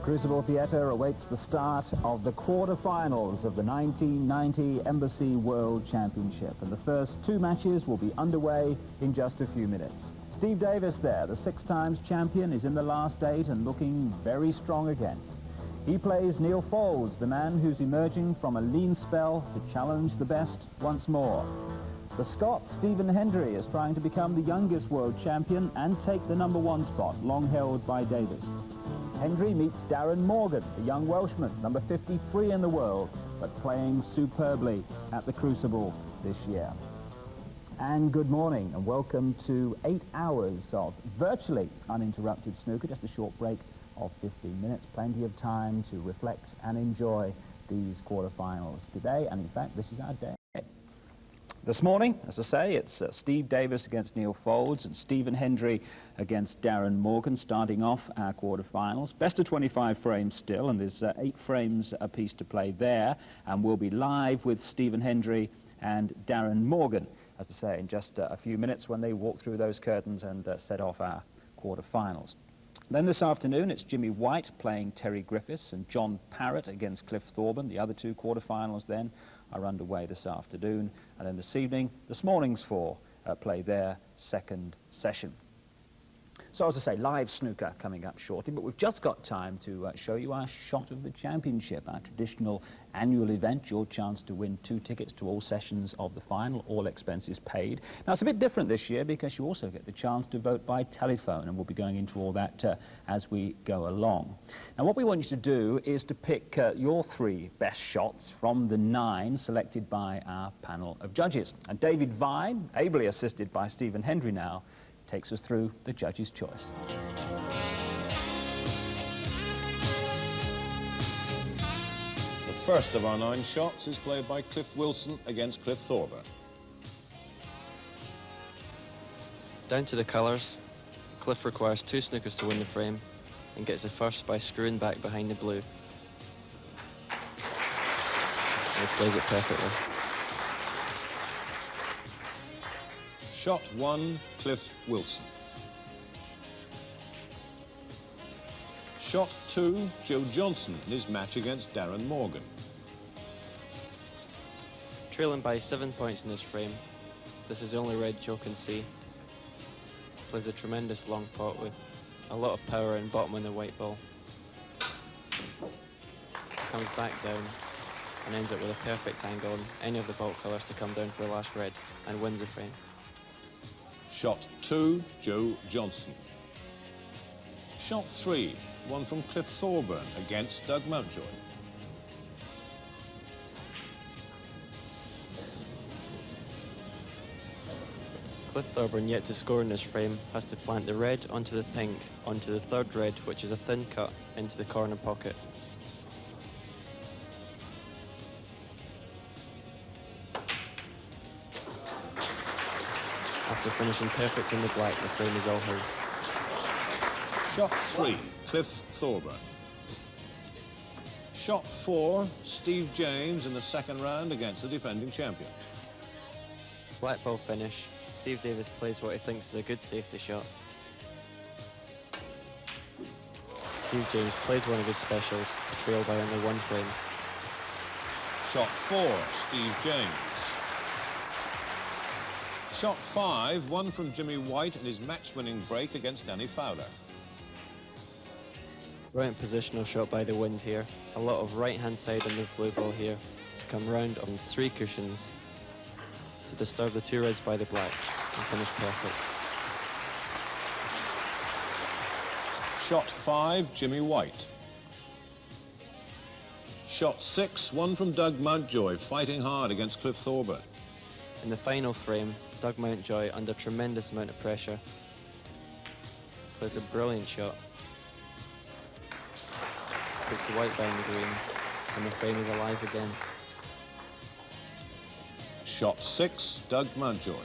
Crucible Theatre awaits the start of the quarter-finals of the 1990 Embassy World Championship, and the first two matches will be underway in just a few minutes. Steve Davis there, the 6 times champion, is in the last 8 and looking very strong again. He plays Neil Foulds, the man who's emerging from a lean spell to challenge the best once more. The Scot, Stephen Hendry, is trying to become the youngest world champion and take the #1 spot, long held by Davis. Hendry meets Darren Morgan, the young Welshman, number 53 in the world, but playing superbly at the Crucible this year. And good morning, and welcome to 8 hours of virtually uninterrupted snooker, just a short break of 15 minutes, plenty of time to reflect and enjoy these quarterfinals today, and in fact, this is our day. This morning, as I say, it's Steve Davis against Neil Foulds and Stephen Hendry against Darren Morgan, starting off our quarterfinals. Best of 25 frames still, and there's 8 frames apiece to play there, and we'll be live with Stephen Hendry and Darren Morgan, as I say, in just a few minutes when they walk through those curtains and set off our quarterfinals. Then this afternoon, it's Jimmy White playing Terry Griffiths and John Parrott against Cliff Thorburn. The other 2 quarterfinals then are underway this afternoon. And then this evening, this morning's 4 play their second session. So as I say, live snooker coming up shortly, but we've just got time to show you our shot of the championship, our traditional annual event, your chance to win 2 tickets to all sessions of the final, all expenses paid. Now it's a bit different this year because you also get the chance to vote by telephone, and we'll be going into all that as we go along. Now what we want you to do is to pick your 3 best shots from the 9 selected by our panel of judges. And David Vine, ably assisted by Stephen Hendry now, takes us through the judge's choice. The first of our 9 shots is played by Cliff Wilson against Cliff Thorburn. Down to the colours, Cliff requires 2 snookers to win the frame and gets the first by screwing back behind the blue. And he plays it perfectly. Shot 1, Cliff Wilson. Shot 2, Joe Johnson in his match against Darren Morgan. Trailing by 7 points in this frame, this is the only red Joe can see. Plays a tremendous long pot with a lot of power and bottom on the white ball. Comes back down and ends up with a perfect angle on any of the vault colours to come down for the last red and wins the frame. Shot 2, Joe Johnson. Shot 3, one from Cliff Thorburn against Doug Mountjoy. Cliff Thorburn, yet to score in this frame, has to plant the red onto the pink, onto the 3rd red, which is a thin cut into the corner pocket. After finishing perfect in the black, the frame is all his. Shot 3, Cliff Thorburn. Shot 4, Steve James in the 2nd round against the defending champion. Black ball finish. Steve Davis plays what he thinks is a good safety shot. Steve James plays one of his specials to trail by only 1 frame. Shot 4, Steve James. Shot 5, one from Jimmy White in his match-winning break against Danny Fowler. Brilliant positional shot by the wind here. A lot of right-hand side on the blue ball here to come round on 3 cushions to disturb the 2 reds by the black and finish perfect. Shot 5, Jimmy White. Shot 6, one from Doug Mountjoy, fighting hard against Cliff Thorburn. In the final frame, Doug Mountjoy, under tremendous amount of pressure, plays a brilliant shot. Puts the white behind the green, and the frame is alive again. Shot 6, Doug Mountjoy.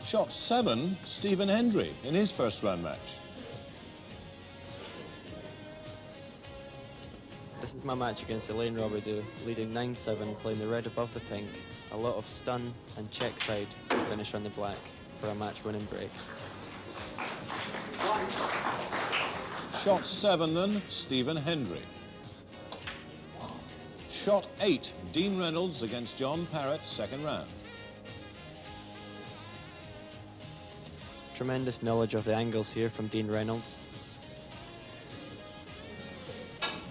Shot 7, Stephen Hendry in his 1st round match. This is my match against Elaine Robidoux, leading 9-7, playing the red above the pink. A lot of stun and check side to finish on the black for a match-winning break. Shot 7 then, Stephen Hendry. Shot 8, Dean Reynolds against John Parrott, second round. Tremendous knowledge of the angles here from Dean Reynolds.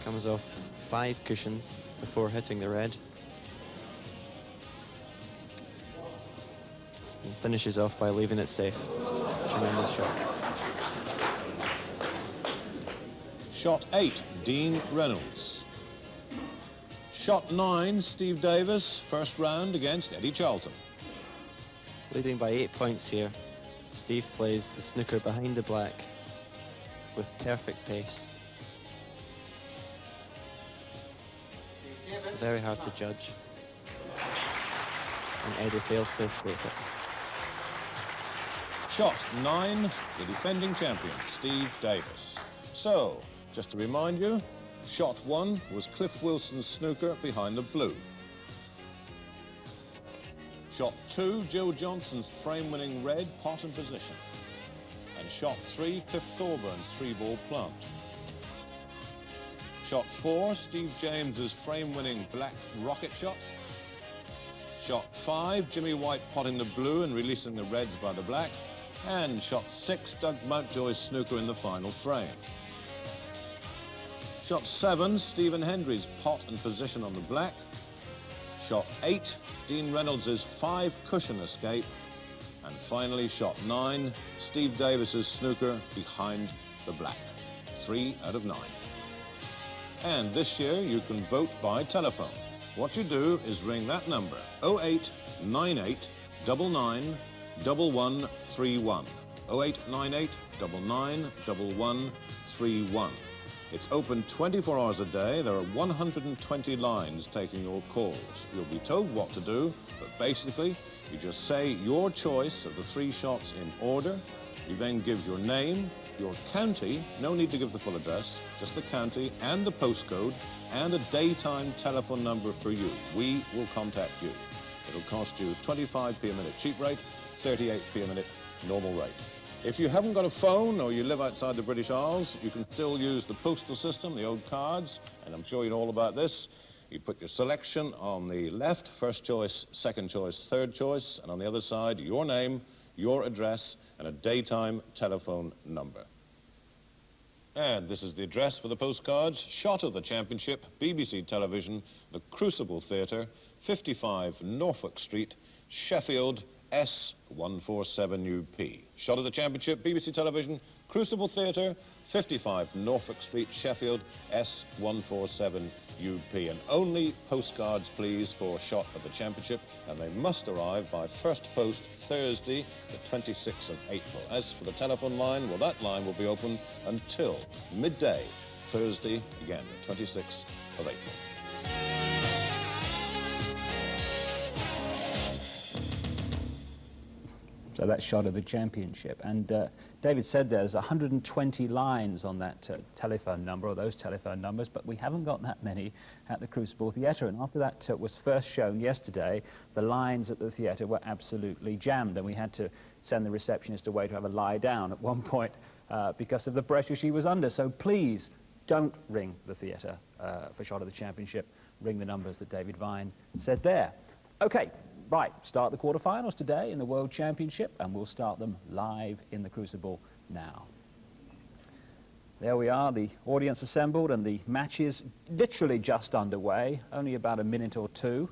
Comes off 5 cushions before hitting the red. And finishes off by leaving it safe. Tremendous shot. Shot 8, Dean Reynolds. Shot 9, Steve Davis, first round against Eddie Charlton. Leading by 8 points here. Steve plays the snooker behind the black with perfect pace. Very hard to judge. And Eddie fails to escape it. Shot 9, the defending champion, Steve Davis. So, just to remind you, shot 1 was Cliff Wilson's snooker behind the blue. Shot 2, Joe Johnson's frame-winning red pot and position. And shot 3, Cliff Thorburn's 3-ball plant. Shot 4, Steve James's frame-winning black rocket shot. Shot 5, Jimmy White potting the blue and releasing the reds by the black. And shot 6, Doug Mountjoy's snooker in the final frame. Shot 7, Stephen Hendry's pot and position on the black. Shot 8, Dean Reynolds' 5 cushion escape. And finally, shot 9, Steve Davis's snooker behind the black. 3 out of 9. And this year you can vote by telephone. What you do is ring that number, 0898 99 1131. 0898 99 1131. It's open 24 hours a day. There are 120 lines taking your calls. You'll be told what to do, but basically, you just say your choice of the 3 shots in order. You then give your name, your county, no need to give the full address, just the county and the postcode, and a daytime telephone number for you. We will contact you. It'll cost you 25p a minute cheap rate, 38p a minute normal rate. If you haven't got a phone or you live outside the British Isles, you can still use the postal system, the old cards, and I'm sure you know all about this. You put your selection on the left, first choice, second choice, third choice, and on the other side, your name, your address, and a daytime telephone number. And this is the address for the postcards. Shot of the championship, BBC Television, the Crucible Theatre, 55 Norfolk Street, Sheffield, S147UP. Shot of the championship, BBC Television, Crucible Theatre, 55 Norfolk Street, Sheffield, S147UP. And only postcards, please, for shot of the championship, and they must arrive by first post Thursday, the 26th of April. As for the telephone line, well, that line will be open until midday, Thursday, again, the 26th of April. So that's shot of the championship. And David said there's 120 lines on that telephone number, or those telephone numbers, but we haven't got that many at the Crucible Theatre. And after that was first shown yesterday, the lines at the theatre were absolutely jammed, and we had to send the receptionist away to have a lie down at one point because of the pressure she was under. So please don't ring the theatre for shot of the championship. Ring the numbers that David Vine said there. Okay. Right, start the quarterfinals today in the World Championship, and we'll start them live in the Crucible now. There we are, the audience assembled, and the match is literally just underway, only about a minute or two,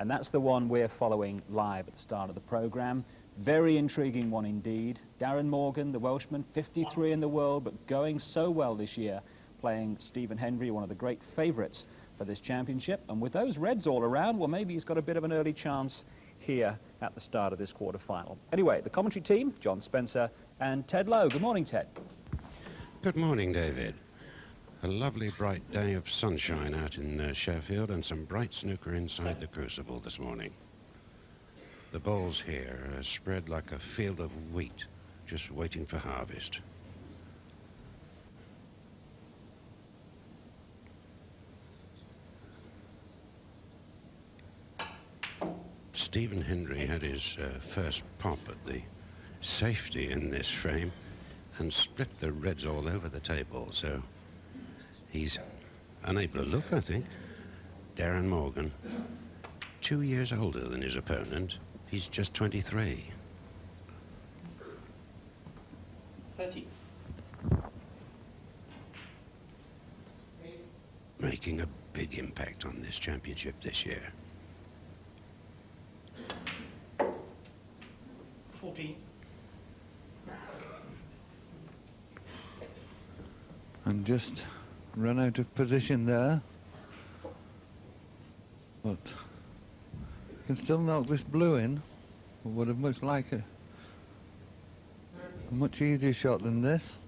and that's the one we're following live at the start of the programme. Very intriguing one indeed. Darren Morgan, the Welshman, 53 in the world, but going so well this year, playing Stephen Hendry, one of the great favourites for this championship. And with those reds all around, well, maybe he's got a bit of an early chance here at the start of this quarter-final. Anyway, the commentary team, John Spencer and Ted Lowe. Good morning, Ted. Good morning, David. A lovely bright day of sunshine out in Sheffield, and some bright snooker inside the Crucible this morning. The balls here are spread like a field of wheat, just waiting for harvest. Stephen Hendry had his first pop at the safety in this frame, and split the reds all over the table, so he's unable to look, I think. Darren Morgan, 2 years older than his opponent. He's just 23. 30. Making a big impact on this championship this year. 14. And just run out of position there. But can still knock this blue in. Would have much like a much easier shot than this.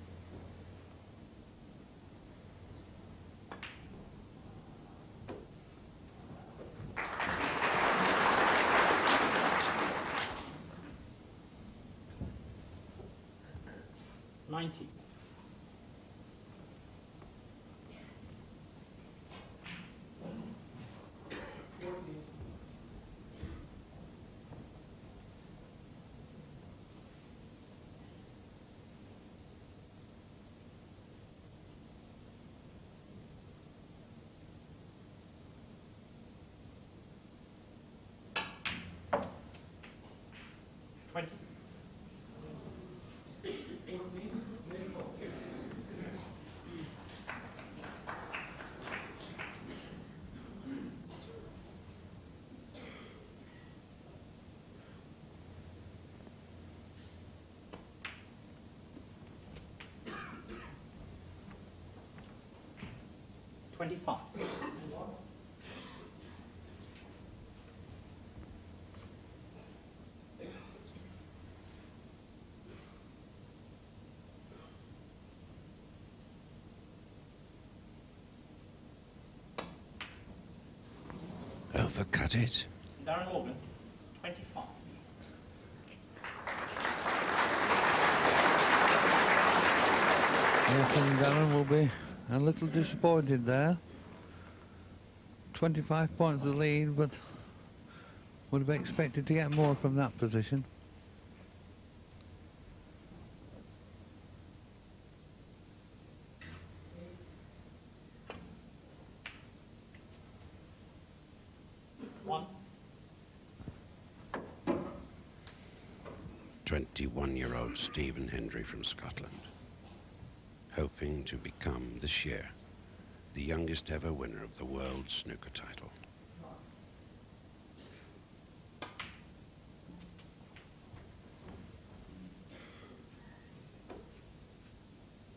Overcut it. Darren Morgan, 25. Yes, and Darren will be a little disappointed there. 25 points the lead, but would have expected to get more from that position. One. 21-year-old Stephen Hendry from Scotland, hoping to become this year the youngest ever winner of the world snooker title.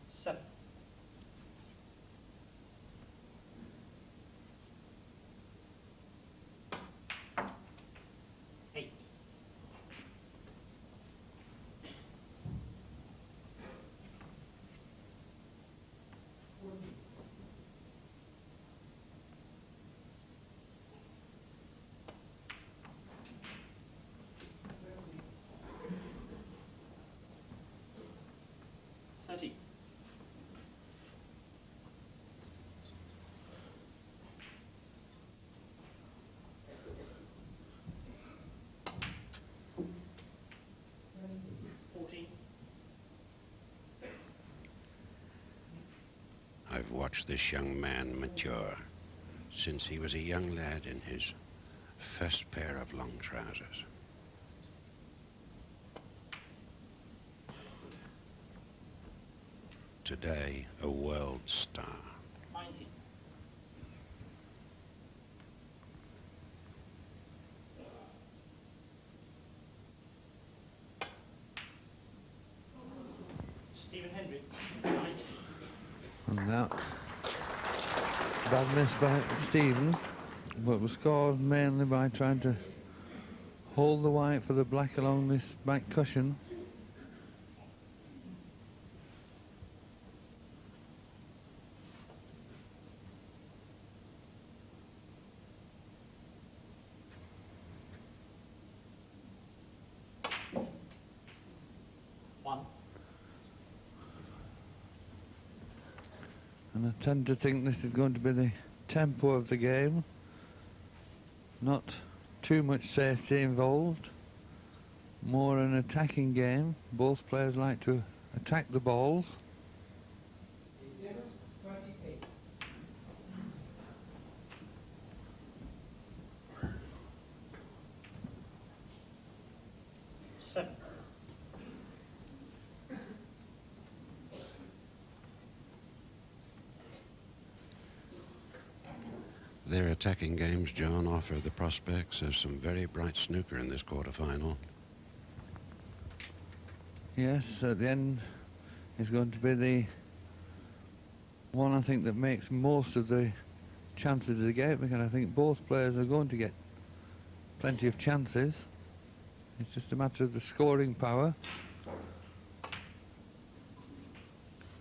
Seven. 8. 30. 14. I've watched this young man mature since he was a young lad in his first pair of long trousers. Today, a world star. 90. 100. 90. And that bad miss by Stephen, but was scored mainly by trying to hold the white for the black along this back cushion. And I tend to think this is going to be the tempo of the game. Not too much safety involved. More an attacking game. Both players like to attack the balls. Seven. Their attacking games, John, offer the prospects of some very bright snooker in this quarter-final. Yes, at the end is going to be the one, I think, that makes most of the chances of the game, because I think both players are going to get plenty of chances. It's just a matter of the scoring power.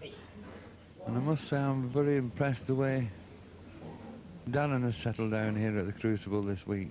And I must say I'm very impressed the way Darren has settled down here at the Crucible this week.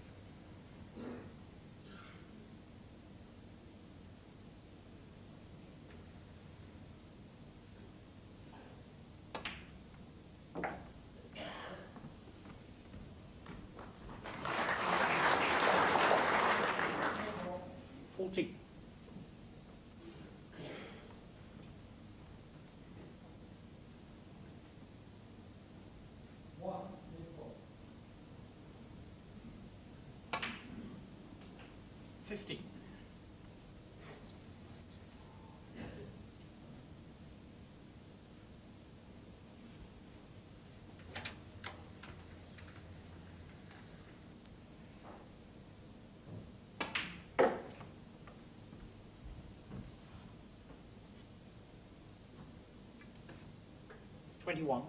$21.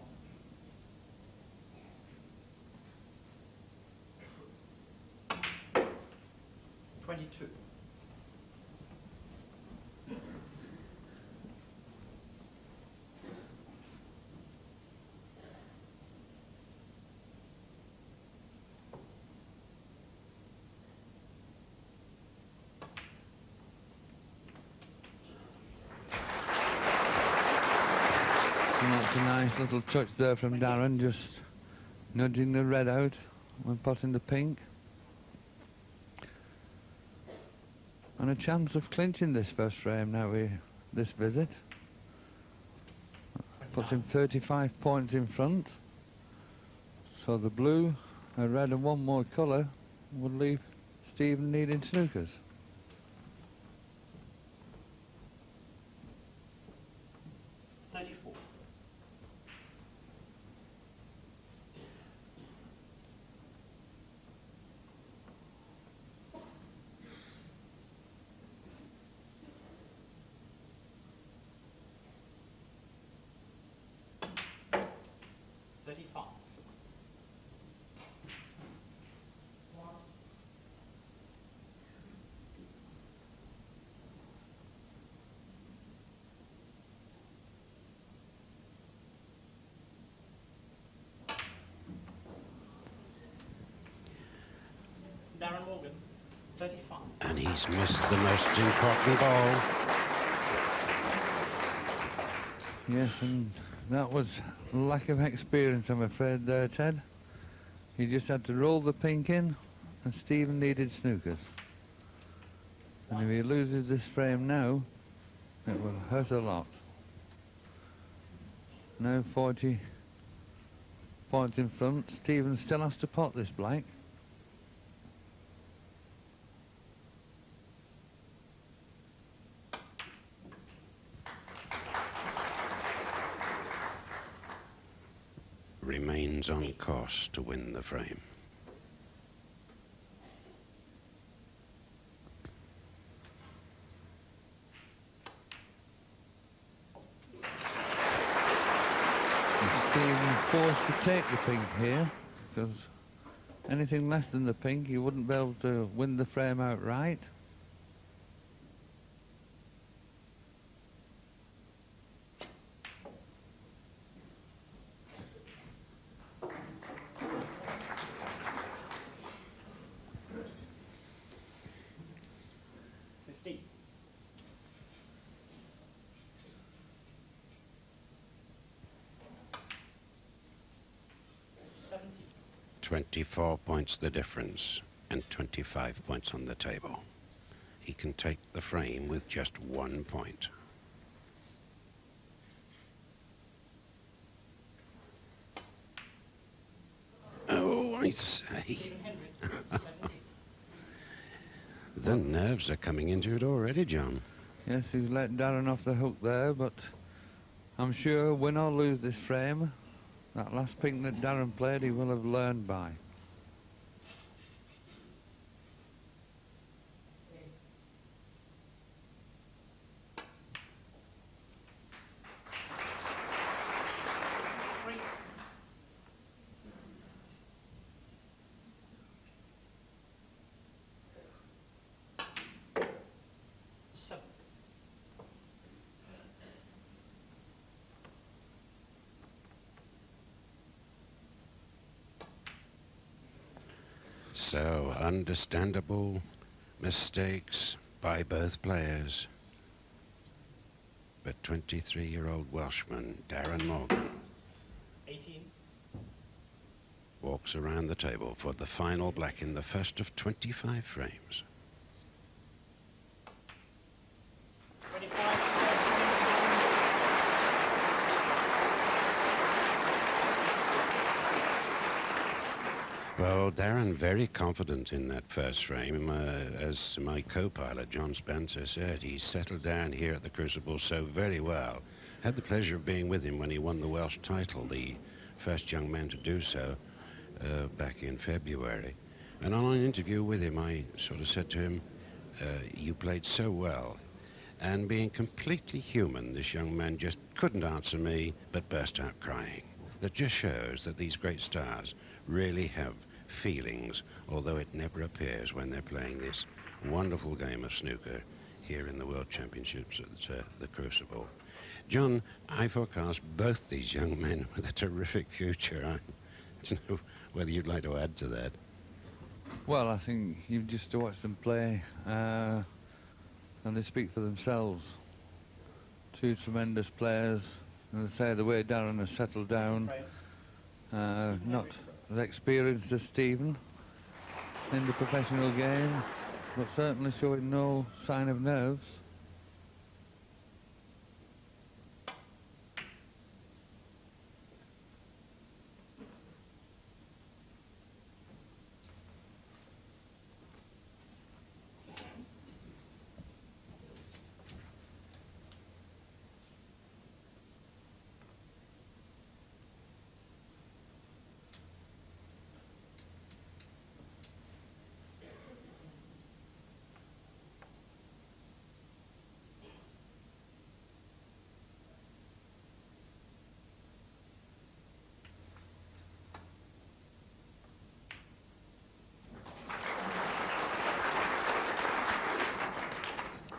22. And that's a nice little touch there from Darren, just nudging the red out when potting the pink. And a chance of clinching this first frame now with this visit. Puts him 35 points in front. So the blue, a red and one more colour would leave Stephen needing snookers. Darren Morgan, 35. And he's missed the most important ball. Yes, and that was lack of experience, I'm afraid, there, Ted. He just had to roll the pink in, and Stephen needed snookers. And if he loses this frame now, it will hurt a lot. Now 40 points in front. Stephen still has to pot this black. Remains on course to win the frame. Stephen forced to take the pink here, because anything less than the pink he wouldn't be able to win the frame outright. $70. 24 points the difference, and 25 points on the table. He can take the frame with just 1 point. say? Stephen Hendry, 70. The nerves are coming into it already, John. Yes, he's let Darren off the hook there, but I'm sure win or lose this frame, that last pink that Darren played, he will have learned by. Three. 7. So, understandable mistakes by both players. But 23-year-old Welshman Darren Morgan 18. walks around the table for the final black in the first of 25 frames. 25. Well, Darren very confident in that first frame. As my co-pilot John Spencer said, he settled down here at the Crucible so very well. Had the pleasure of being with him when he won the Welsh title, the first young man to do so back in February. And on an interview with him, I sort of said to him, you played so well. And being completely human, this young man just couldn't answer me, but burst out crying. That just shows that these great stars really have feelings, although it never appears when they're playing this wonderful game of snooker here in the World Championships at the Crucible. John, I forecast both these young men with a terrific future. I don't know whether you'd like to add to that. Well, I think you've just to watch them play, and they speak for themselves. Two tremendous players, and as I say, the way Darren has settled down, not as experienced as Stephen in the professional game, but certainly showing no sign of nerves.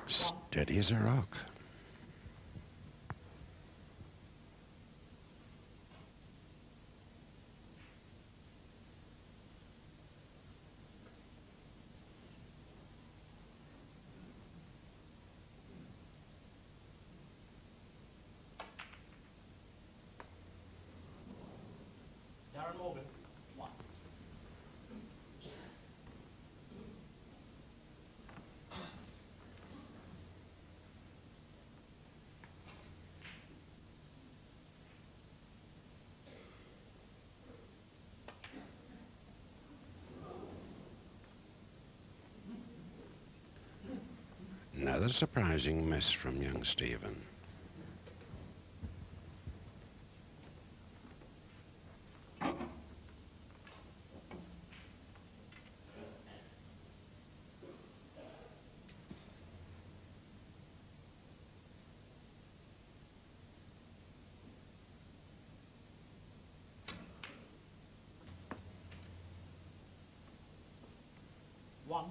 Steady as a rock. Darren Morgan, 1. Another surprising miss from young Stephen. One.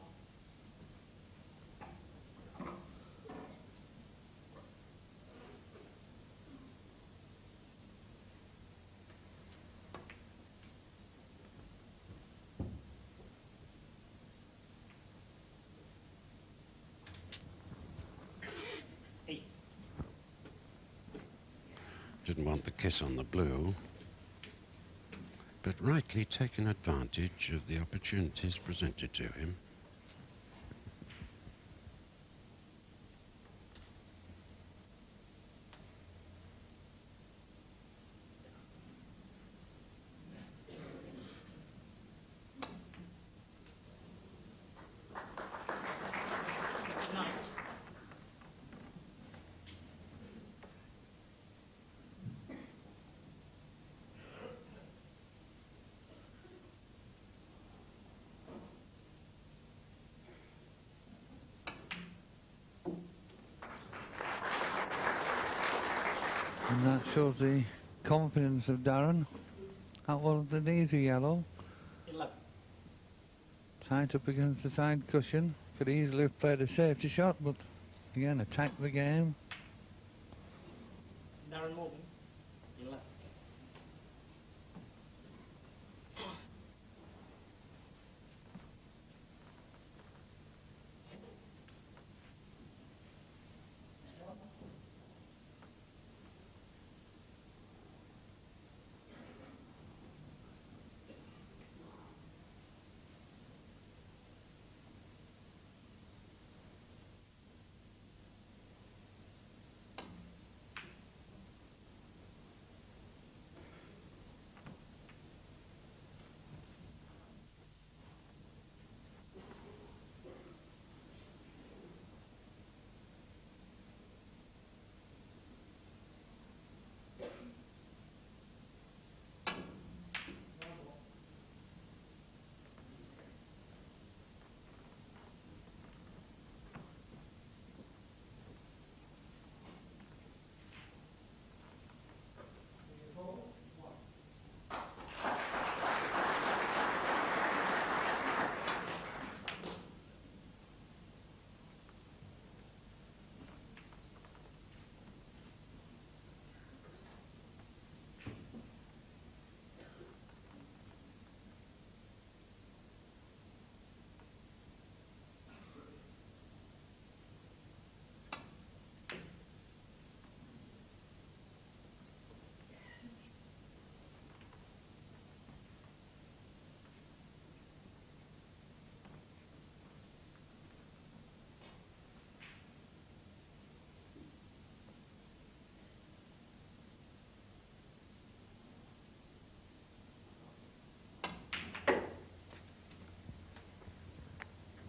Didn't want the kiss on the blue, but rightly taken advantage of the opportunities presented to him. And that shows the confidence of Darren. That wasn't an easy yellow. 11. Tight up against the side cushion. Could easily have played a safety shot, but again, attacked the game. Darren Morgan, 11.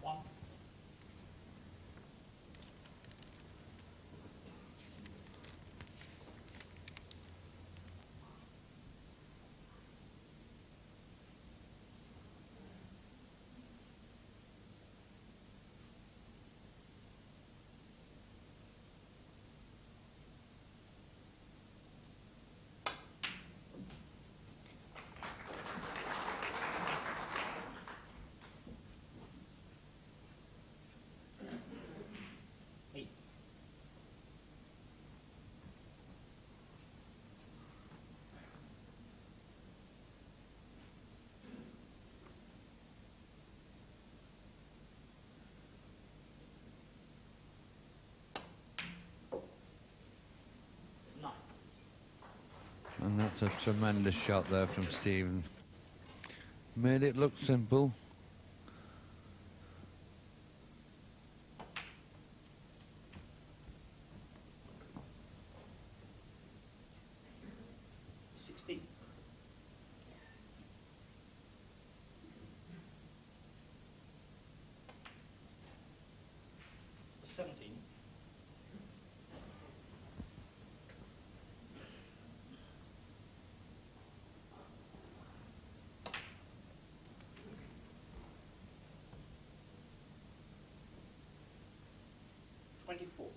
One. Eight. Nine. And that's a tremendous shot there from Stephen. Made it look simple. Sixteen. Seventeen. Twenty-four.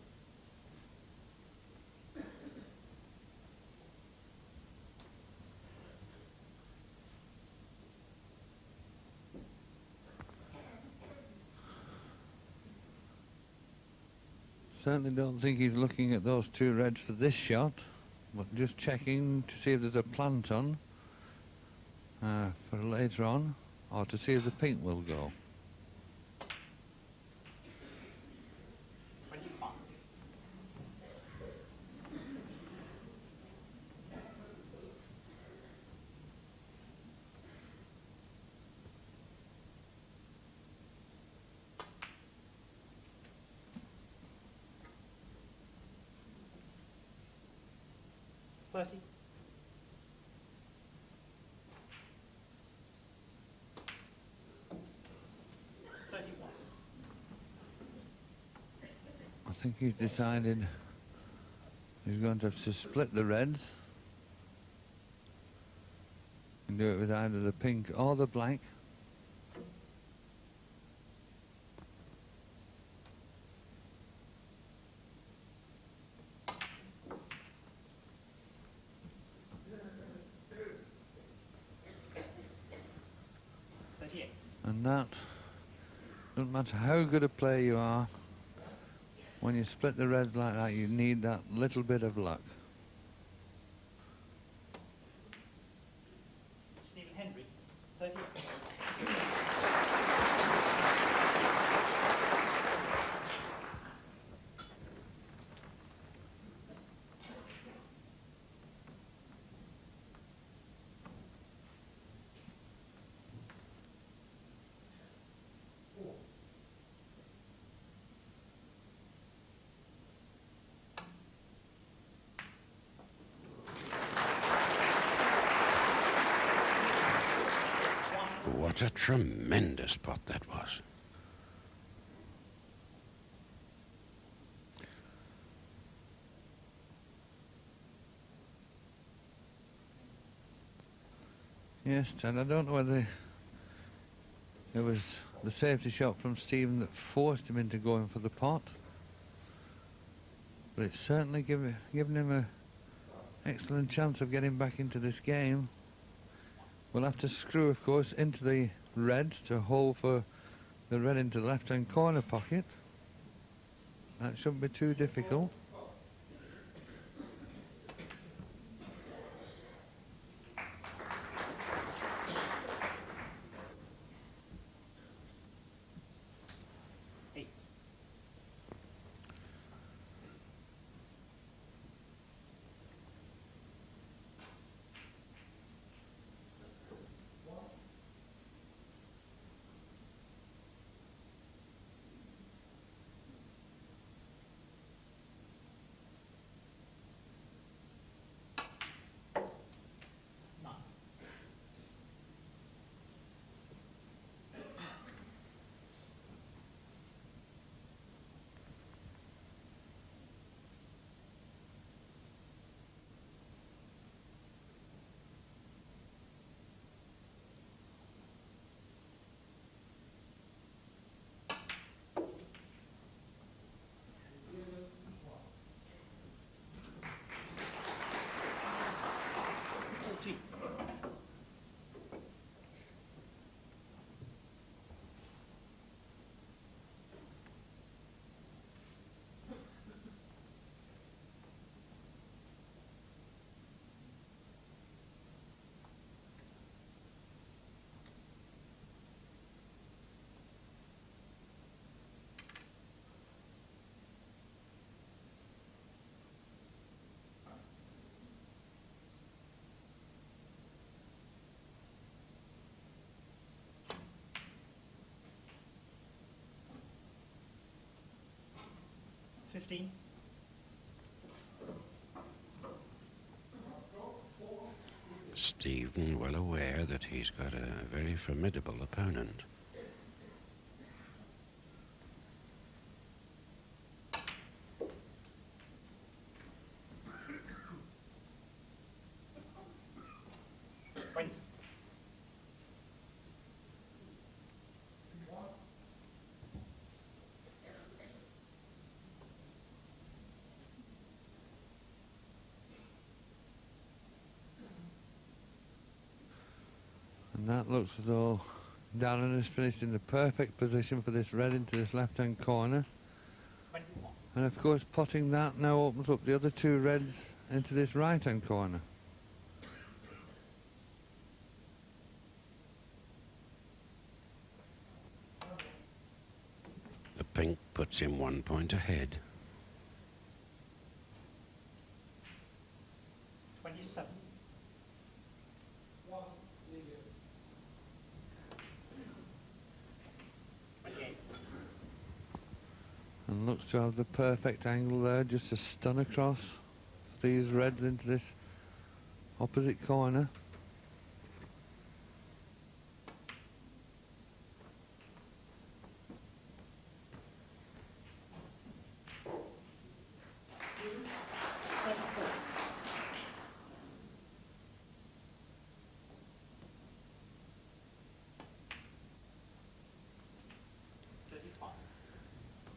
Certainly don't think he's looking at those two reds for this shot, but just checking to see if there's a plant on for later on, or to see if the pink will go. 25. Thirty. 31. I think he's decided he's going to have to split the reds and do it with either the pink or the black. And that doesn't matter how good a player you are, when you split the reds like that, you need that little bit of luck. Stephen Hendry, 38. What a tremendous pot that was. Yes, Ted, I don't know whether it was the safety shot from Stephen that forced him into going for the pot, but it's certainly given him an excellent chance of getting back into this game. We'll have to screw, of course, into the red to hold for the red into the left-hand corner pocket. That shouldn't be too difficult. Stephen well aware that he's got a very formidable opponent. And that looks as though Darren has finished in the perfect position for this red into this left-hand corner. 21. And of course, potting that now opens up the other two reds into this right-hand corner. The pink puts him 1 point ahead. 27. And looks to have the perfect angle there, just to stun across these reds into this opposite corner.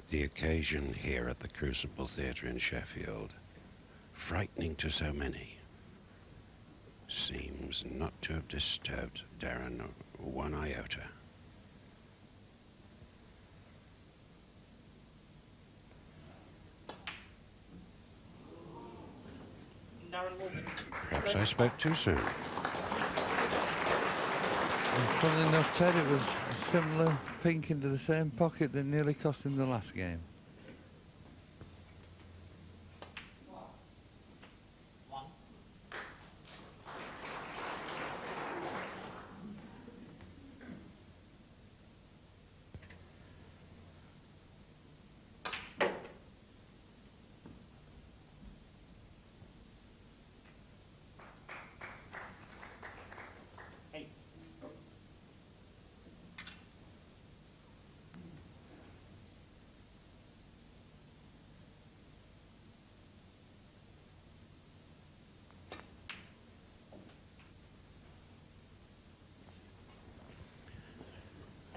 The occasion here at the Crucible Theatre in Sheffield, frightening to so many, seems not to have disturbed Darren one iota. Darren Morgan. Perhaps I spoke too soon. And funnily enough, Ted, it was a similar pink into the same pocket that nearly cost him the last game. One. Eight.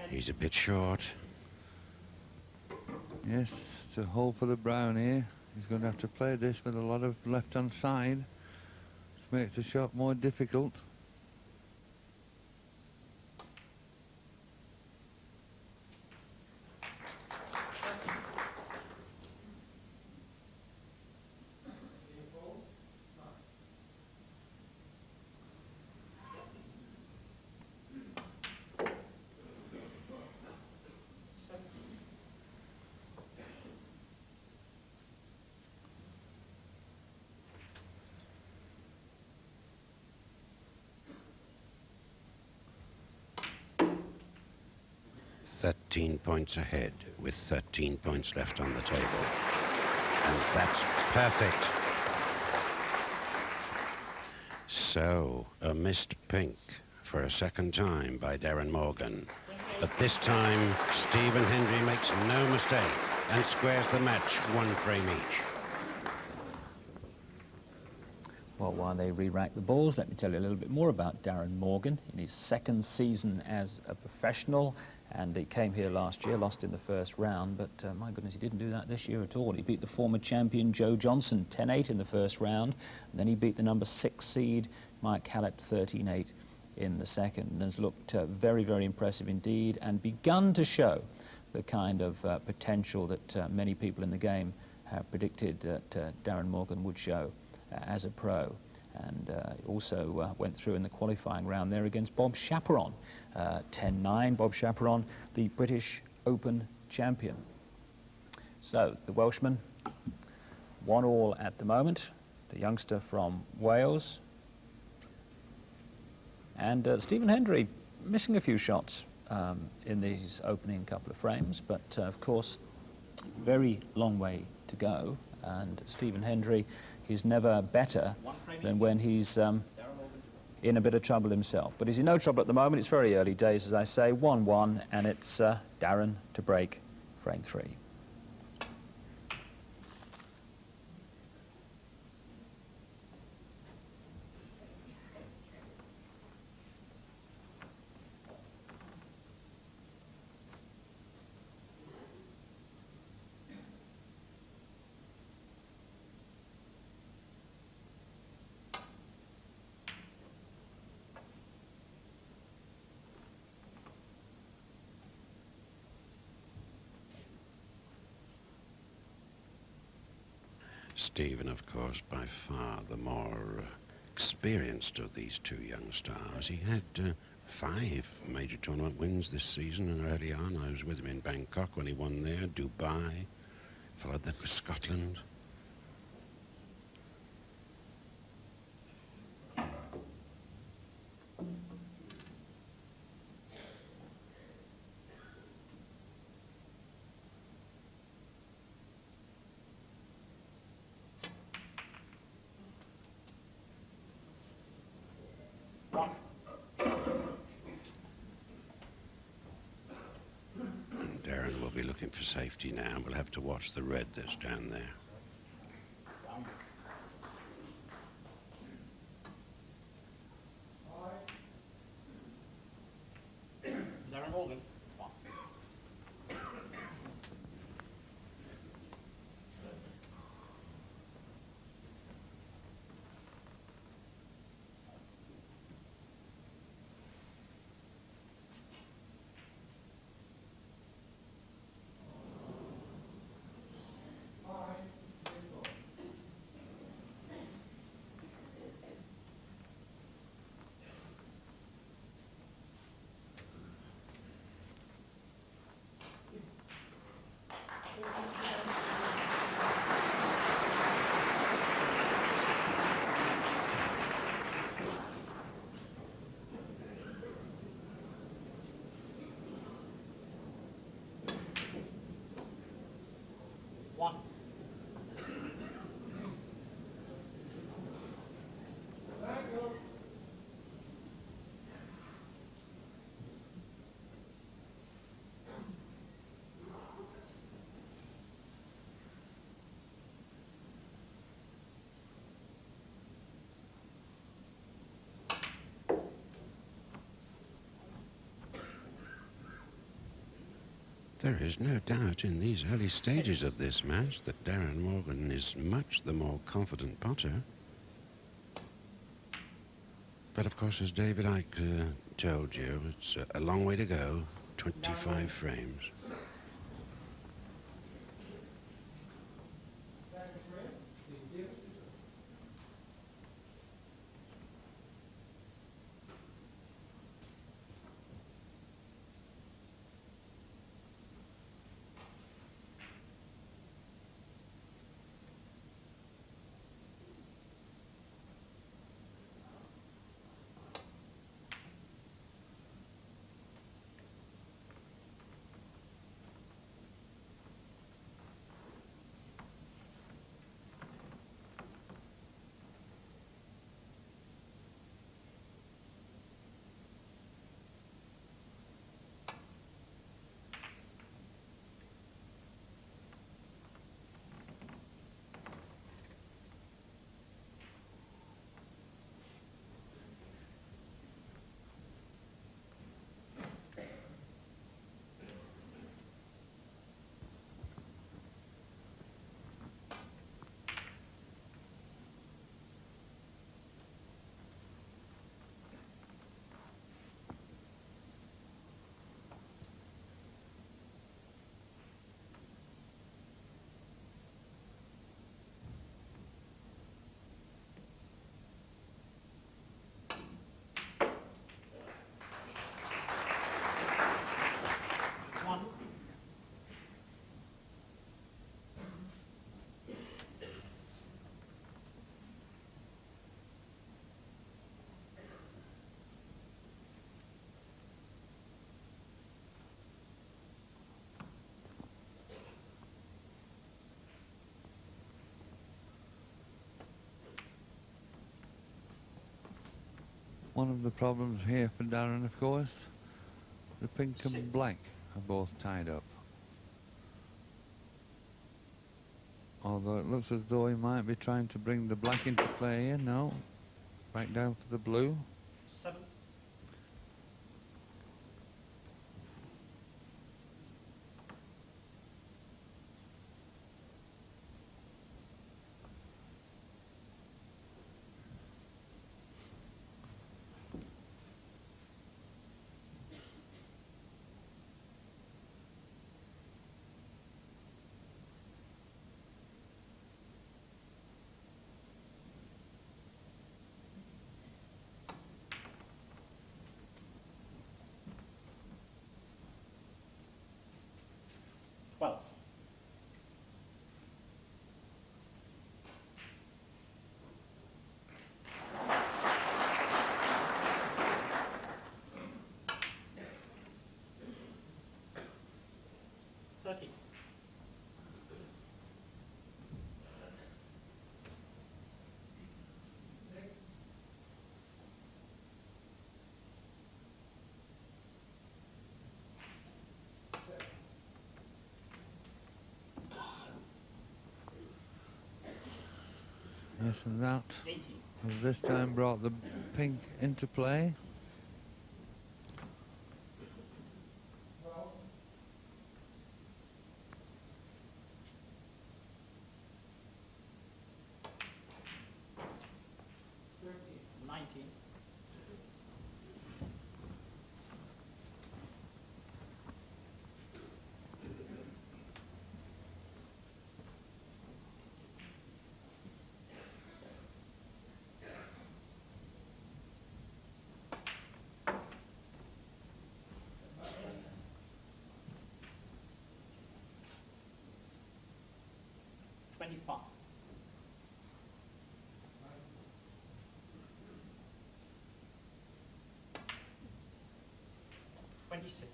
He's a bit short. Yes, it's a hole for the brown here. He's going to have to play this with a lot of left-hand side, which makes the shot more difficult. Seven. 13 points ahead with 13 points left on the table. And that's perfect. So, a missed pink for a second time by Darren Morgan. But this time, Stephen Hendry makes no mistake and squares the match 1 frame each. Well, while they re-rack the balls, let me tell you a little bit more about Darren Morgan. In his second season as a professional, and he came here last year, lost in the first round, but my goodness, he didn't do that this year at all. He beat the former champion Joe Johnson 10-8 in the first round, and then he beat the number 6 seed Mike Hallett 13-8 in the second, and has looked very, very impressive indeed, and begun to show the kind of potential that many people in the game have predicted that Darren Morgan would show as a pro. And also went through in the qualifying round there against Bob Chaperon, 10-9. Bob Chaperon, the British Open champion. So the Welshman, 1-all at the moment. The youngster from Wales. And Stephen Hendry missing a few shots in these opening couple of frames, but of course, very long way to go. And Stephen Hendry is never better than when he's in a bit of trouble himself. But he's in no trouble at the moment. It's very early days, as I say. 1-1, and it's Darren to break frame 3. Stephen, of course, by far the more experienced of these two young stars. He had 5 major tournament wins this season, and early on I was with him in Bangkok when he won there, Dubai, followed that with Scotland. Darren will be looking for safety now. We'll have to watch the red that's down there. Darren Morgan. 1. There is no doubt in these early stages of this match that Darren Morgan is much the more confident putter. But of course, as David Icke told you, it's a long way to go, 25 frames. One. One of the problems here for Darren, of course, the pink and black are both tied up. Although it looks as though he might be trying to bring the black into play here. No, back down for the blue. 7. Well. $30. Yes, and that 80. has this time brought the pink into play. $19. 25. 26.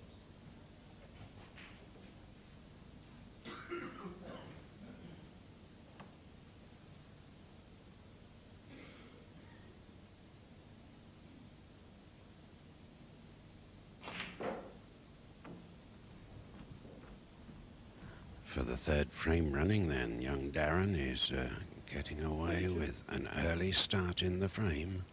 'For the third frame running then, young Darren is getting away with an early start in the frame.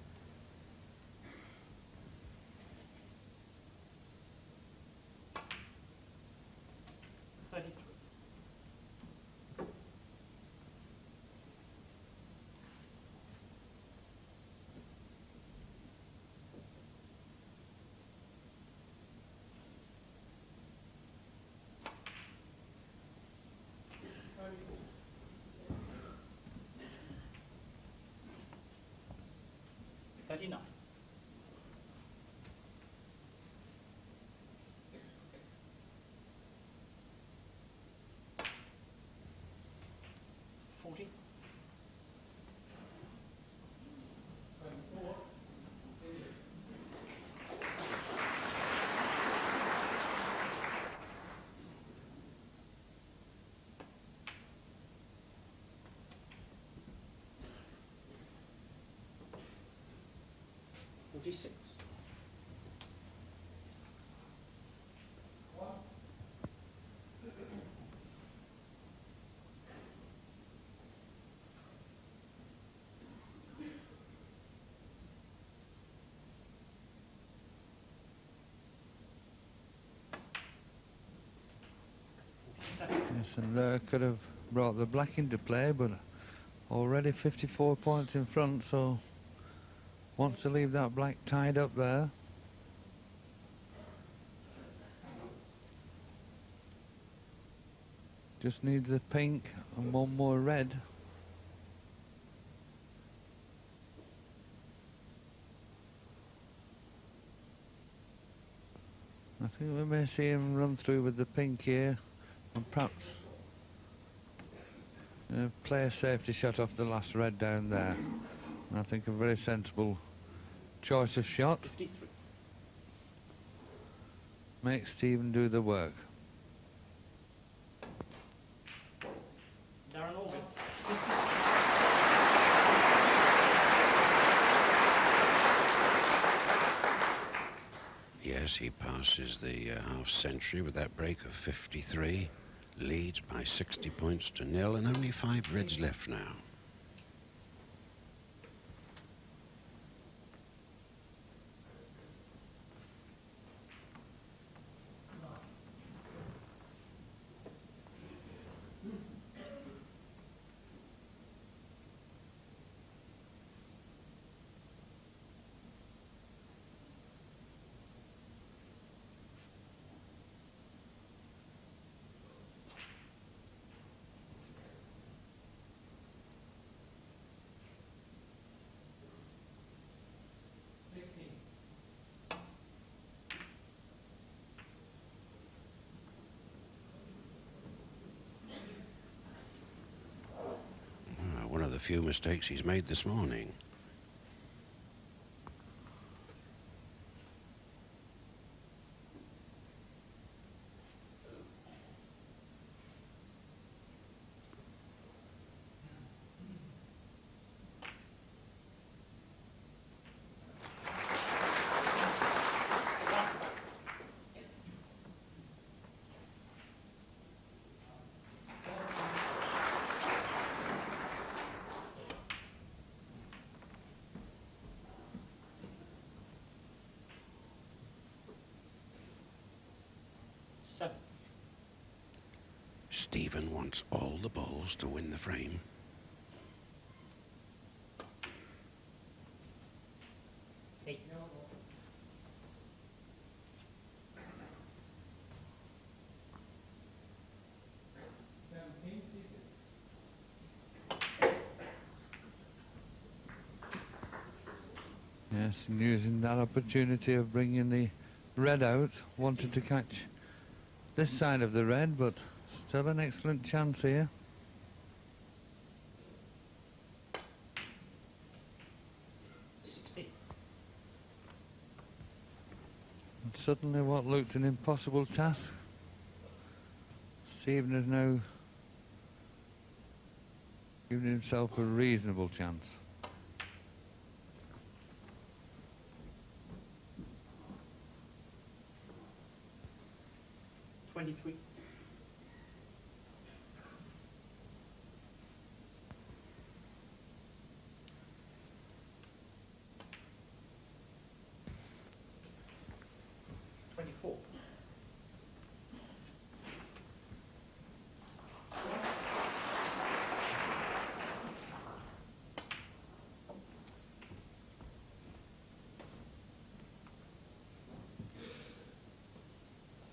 39. 40. 46. 47. Yes, and could have brought the black into play, but already 54 points in front, so wants to leave that black tied up there. Just needs a pink and one more red. I think we may see him run through with the pink here and perhaps play a safety shot off the last red down there. And I think a very sensible choice of shot. 53. Make Stephen do the work. Darren Organ. Yes, he passes the half century with that break of 53. Leads by 60 points to 0, and only 5 reds left now. One of the few mistakes he's made this morning. Stephen wants all the balls to win the frame. Eight. Yes, and using that opportunity of bringing the red out, wanted to catch this side of the red, but still an excellent chance here. And suddenly what looked an impossible task, Stephen has now given himself a reasonable chance. Twenty-three. 24.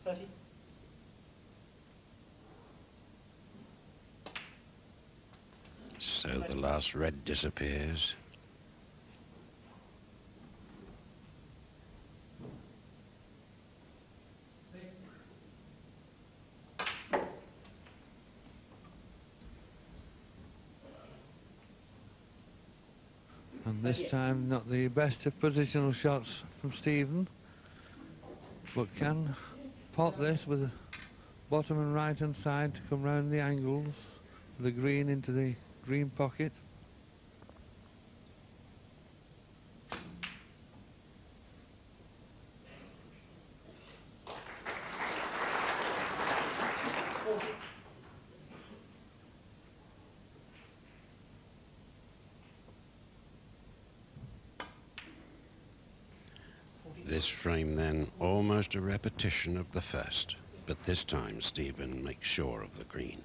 30. So the last red disappears. This time not the best of positional shots from Stephen, but can pot this with the bottom and right hand side to come round the angles for the green into the green pocket. This frame then almost a repetition of the first, but this time Stephen makes sure of the green.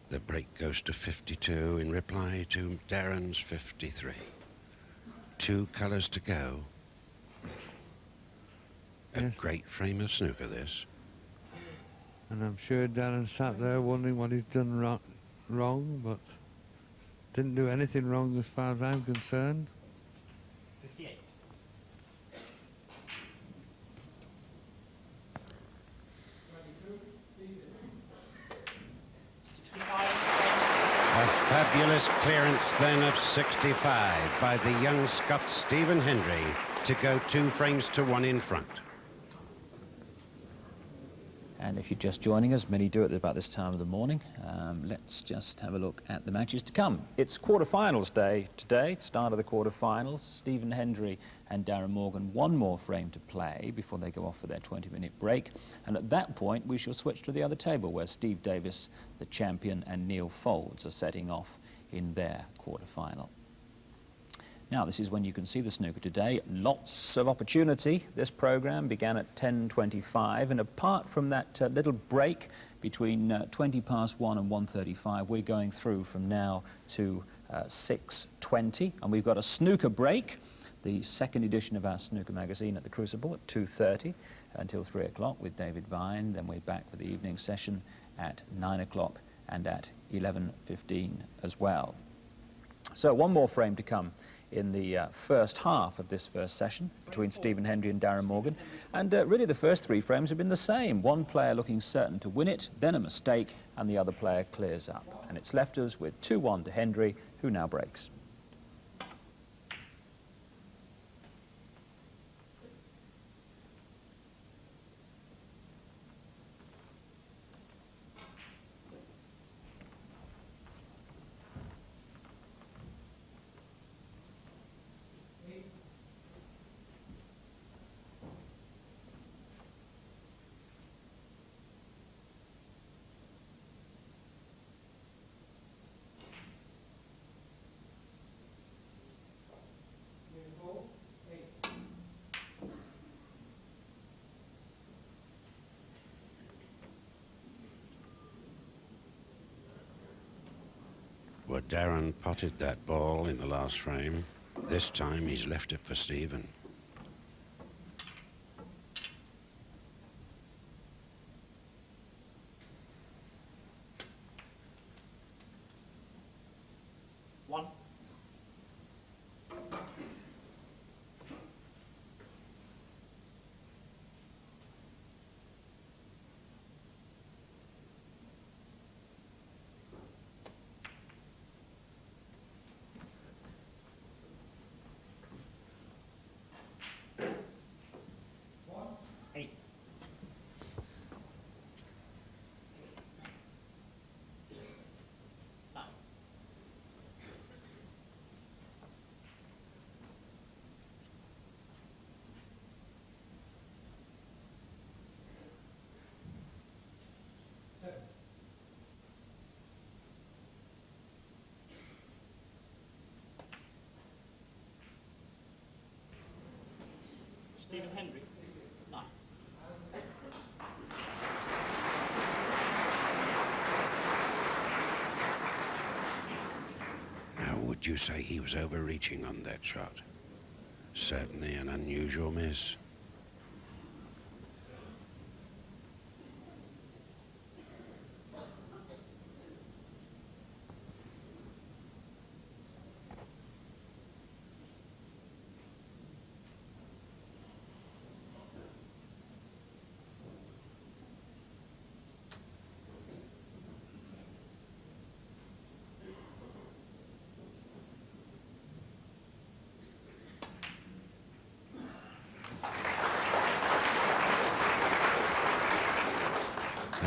The break goes to 52 in reply to Darren's 53. 2 colours to go. A Yes. great frame of snooker, this. And I'm sure Darren sat there wondering what he's done wrong, but didn't do anything wrong as far as I'm concerned. 58. A fabulous clearance then of 65 by the young Scot Stephen Hendry to go 2 frames to 1 in front. And if you're just joining us, many do it about this time of the morning, let's just have a look at the matches to come. It's quarterfinals day today, start of the quarterfinals. Stephen Hendry and Darren Morgan, 1 more frame to play before they go off for their 20-minute break. And at that point, we shall switch to the other table where Steve Davis, the champion, and Neil Folds are setting off in their quarterfinal. Now, this is when you can see the snooker today. Lots of opportunity. This program began at 10:25, and apart from that little break between 20 past 1 and 1:35, we're going through from now to 6:20, and we've got a snooker break, the second edition of our snooker magazine at the Crucible at 2:30 until 3 o'clock with David Vine. Then we're back for the evening session at 9 o'clock and at 11:15 as well. So 1 more frame to come in the first half of this first session between Stephen Hendry and Darren Morgan. And really the first 3 frames have been the same. One player looking certain to win it, then a mistake, and the other player clears up. And it's left us with 2-1 to Hendry, who now breaks. Well, Darren potted that ball in the last frame. This time he's left it for Stephen. Stephen Hendry. 9. Now, would you say he was overreaching on that shot? Certainly an unusual miss.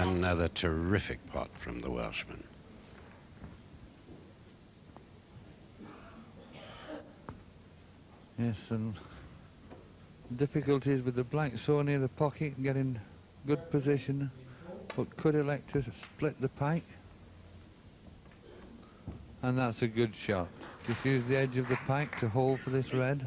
Another terrific pot from the Welshman. Yes, and difficulties with the black so near the pocket, getting good position, but could elect to split the pike. And that's a good shot. Just use the edge of the pike to hold for this red.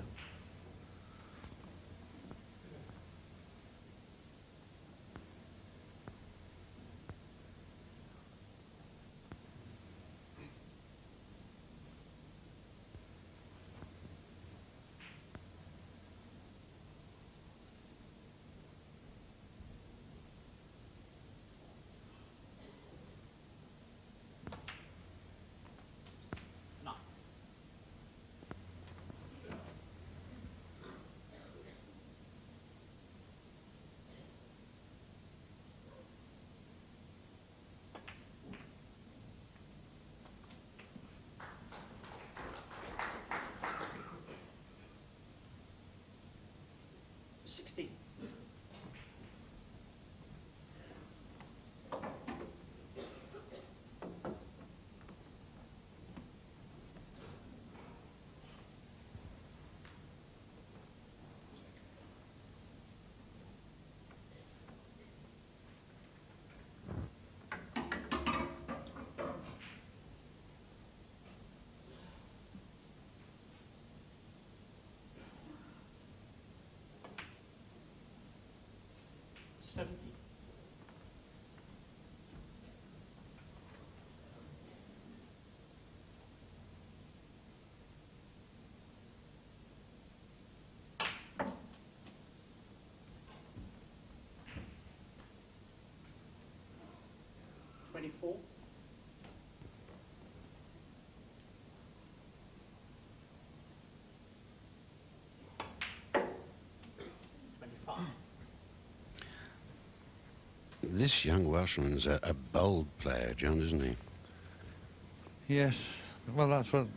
Nine. Sixteen. Seventeen. Twenty-four. 25. This young Welshman's a bold player, John, isn't he? Yes, well, that's what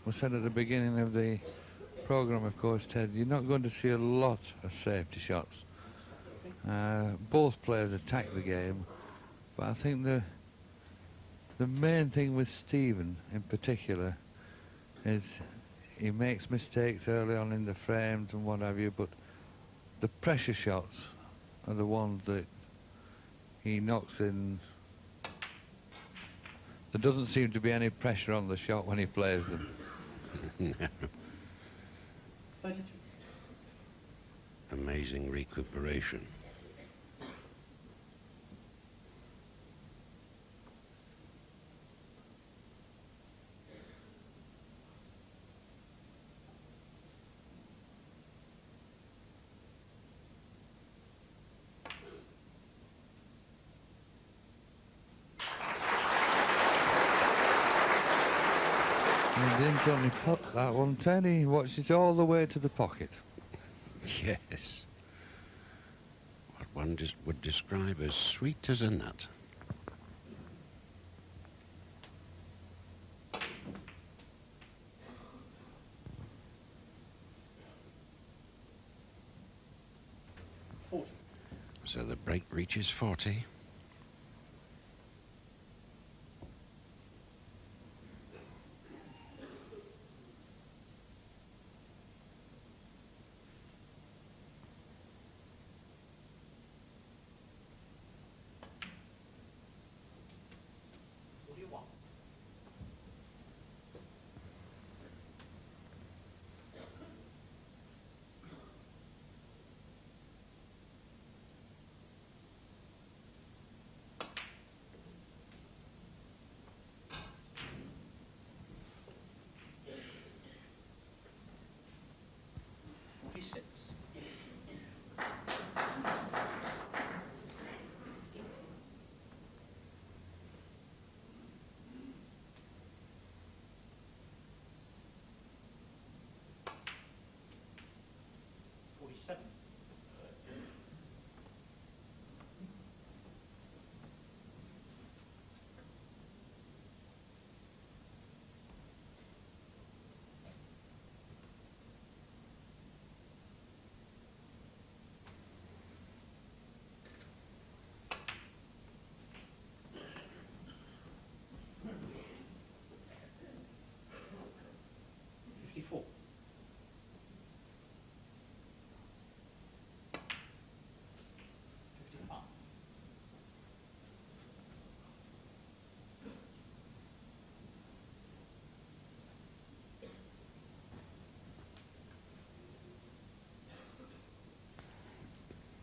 was said at the beginning of the programme, of course, Ted. You're not going to see a lot of safety shots. Both players attack the game, but I think the main thing with Stephen in particular is he makes mistakes early on in the frames and what have you, but the pressure shots are the ones that he knocks in. There doesn't seem to be any pressure on the shot when he plays them. 32. Amazing recuperation. He didn't only put that one, Ted, he watched it all the way to the pocket. Yes. What one would describe as sweet as a nut. So the break reaches 40.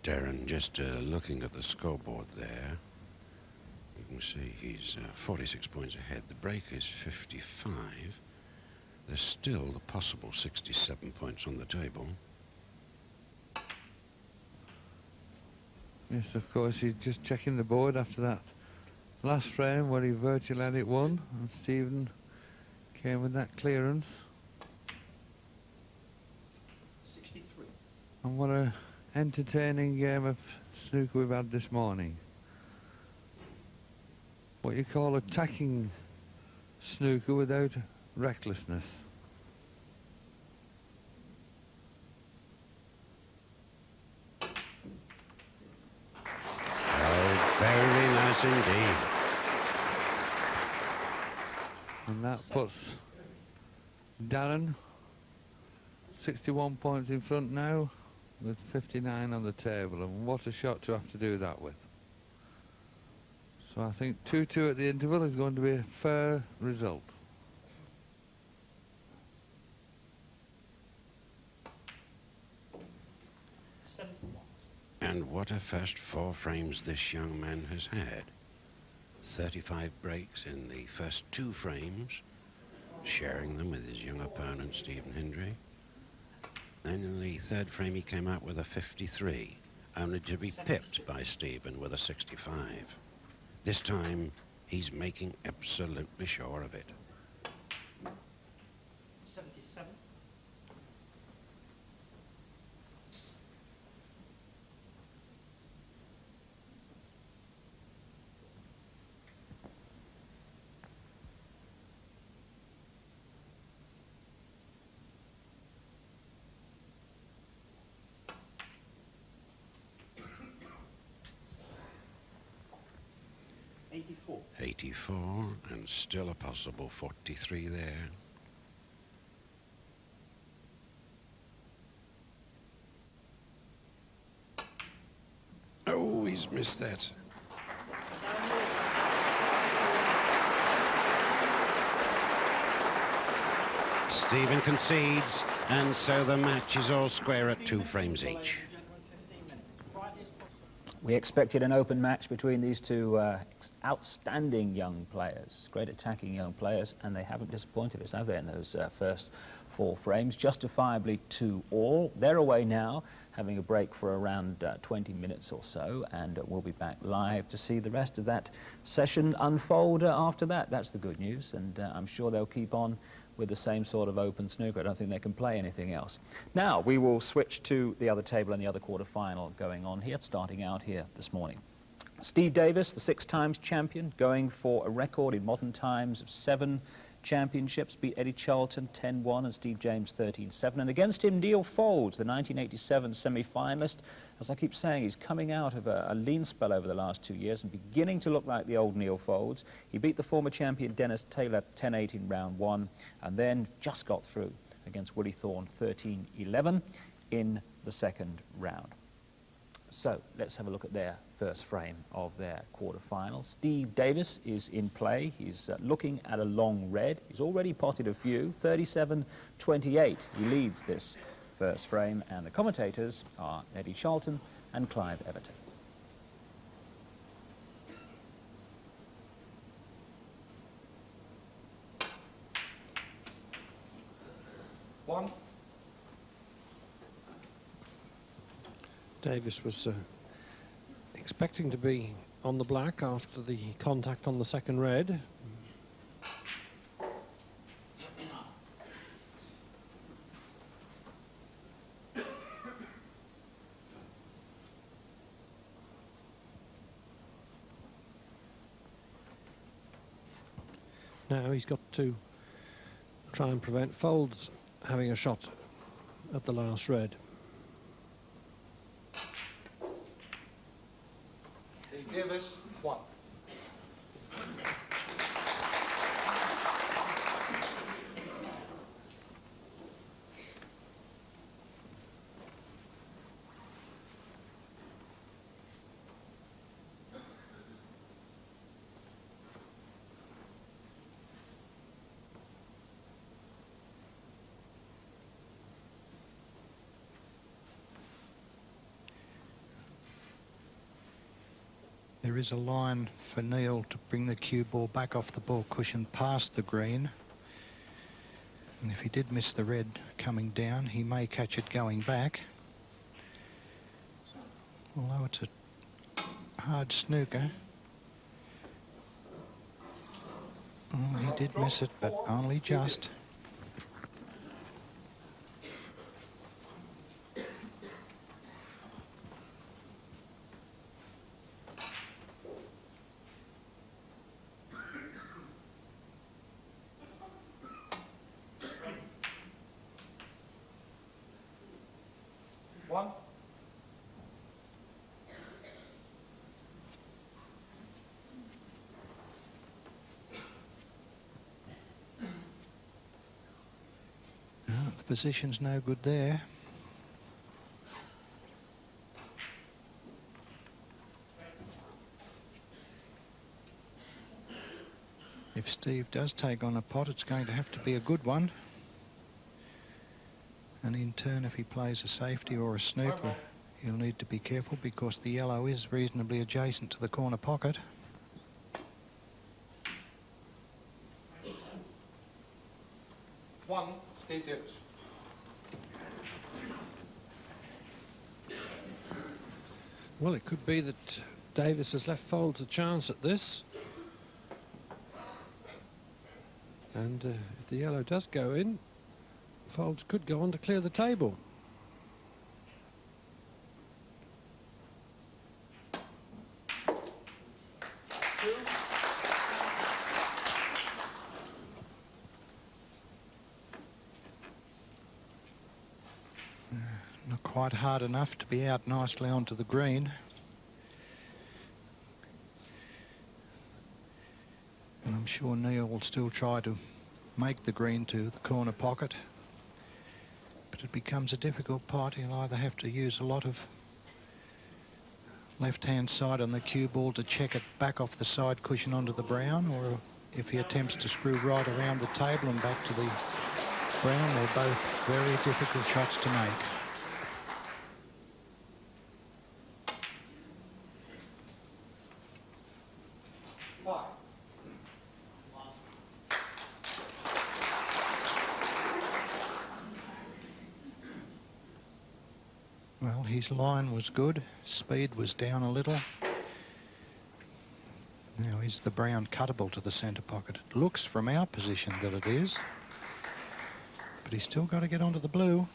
Darren, just looking at the scoreboard there, you can see he's 46 points ahead. The break is 55. There's still the possible 67 points on the table. Yes, of course, he's just checking the board after that last frame where he virtually had it won, and Stephen came with that clearance. 63. And what a entertaining game of snooker we've had this morning. What you call attacking snooker without recklessness. Oh, very nice indeed. And that puts Darren 61 points in front now, with 59 on the table, and what a shot to have to do that with. So I think 2-2 at the interval is going to be a fair result. And what a first 4 frames this young man has had. 35 breaks in the first 2 frames, sharing them with his young opponent, Stephen Hendry. Then in the 3rd frame he came out with a 53, only to be pipped by Stephen with a 65. This time he's making absolutely sure of it. 77. Eighty-four. 84, and still a possible 43 there. Oh, he's missed that. Stephen concedes, and so the match is all square at 2 frames each. We expected an open match between these two outstanding young players, great attacking young players, and they haven't disappointed us, have they, in those first 4 frames, justifiably 2-all. They're away now, having a break for around 20 minutes or so, and we'll be back live to see the rest of that session unfold after that. That's the good news, and I'm sure they'll keep on with the same sort of open snooker. I don't think they can play anything else. Now we will switch to the other table and the other quarter-final going on here, starting out here this morning. Steve Davis, the 6 times champion, going for a record in modern times of 7 championships, beat Eddie Charlton 10-1 and Steve James 13-7. And against him, Neil Foulds, the 1987 semi-finalist. As I keep saying, he's coming out of a lean spell over the last 2 years and beginning to look like the old Neil Foulds. He beat the former champion Dennis Taylor 10-8 in round 1, and then just got through against Willie Thorne 13-11 in the 2nd round. So let's have a look at their first frame of their quarter-final. Steve Davis is in play. He's looking at a long red. He's already potted a few, 37-28. He leads this first frame, and the commentators are Eddie Charlton and Clive Everton. One. Davis was expecting to be on the black after the contact on the 2nd red. Now he's got to try and prevent Foulds having a shot at the last red. Davis, 1. is a line for Neil to bring the cue ball back off the ball cushion past the green. And if he did miss the red coming down, he may catch it going back. Although it's a hard snooker. Oh, he did miss it, but only just. One. The position's no good there. If Steve does take on a pot, it's going to have to be a good one. And in turn, if he plays a safety or a snooper, he'll need to be careful because the yellow is reasonably adjacent to the corner pocket. One. Steve Davis. Well, it could be that Davis has left Folds a chance at this. And if the yellow does go in, Folds could go on to clear the table. Not quite hard enough to be out nicely onto the green. And I'm sure Neil will still try to make the green to the corner pocket. But it becomes a difficult pot. He'll either have to use a lot of left-hand side on the cue ball to check it back off the side cushion onto the brown, or if he attempts to screw right around the table and back to the brown, they're both very difficult shots to make. Well, his line was good, speed was down a little. Now is the brown cuttable to the centre pocket? It looks from our position that it is, but he's still got to get onto the blue.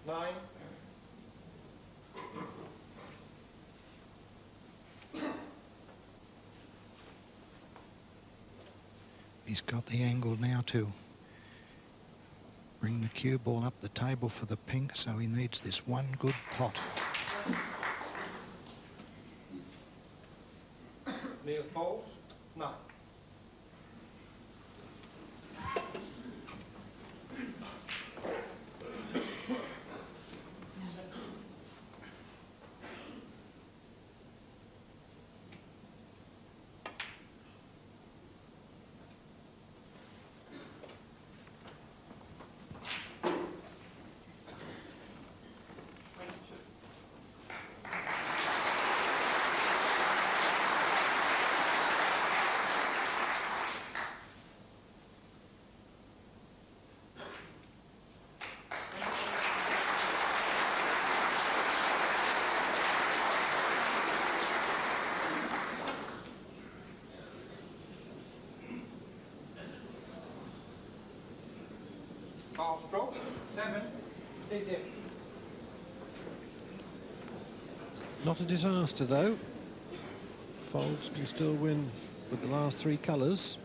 Nine. He's got the angle now to bring the cue ball up the table for the pink, so he needs this one good pot. Neil Folds. Nine. Half stroke. 7. Steve Davis. Not a disaster, though. Folds can still win with the last three colours.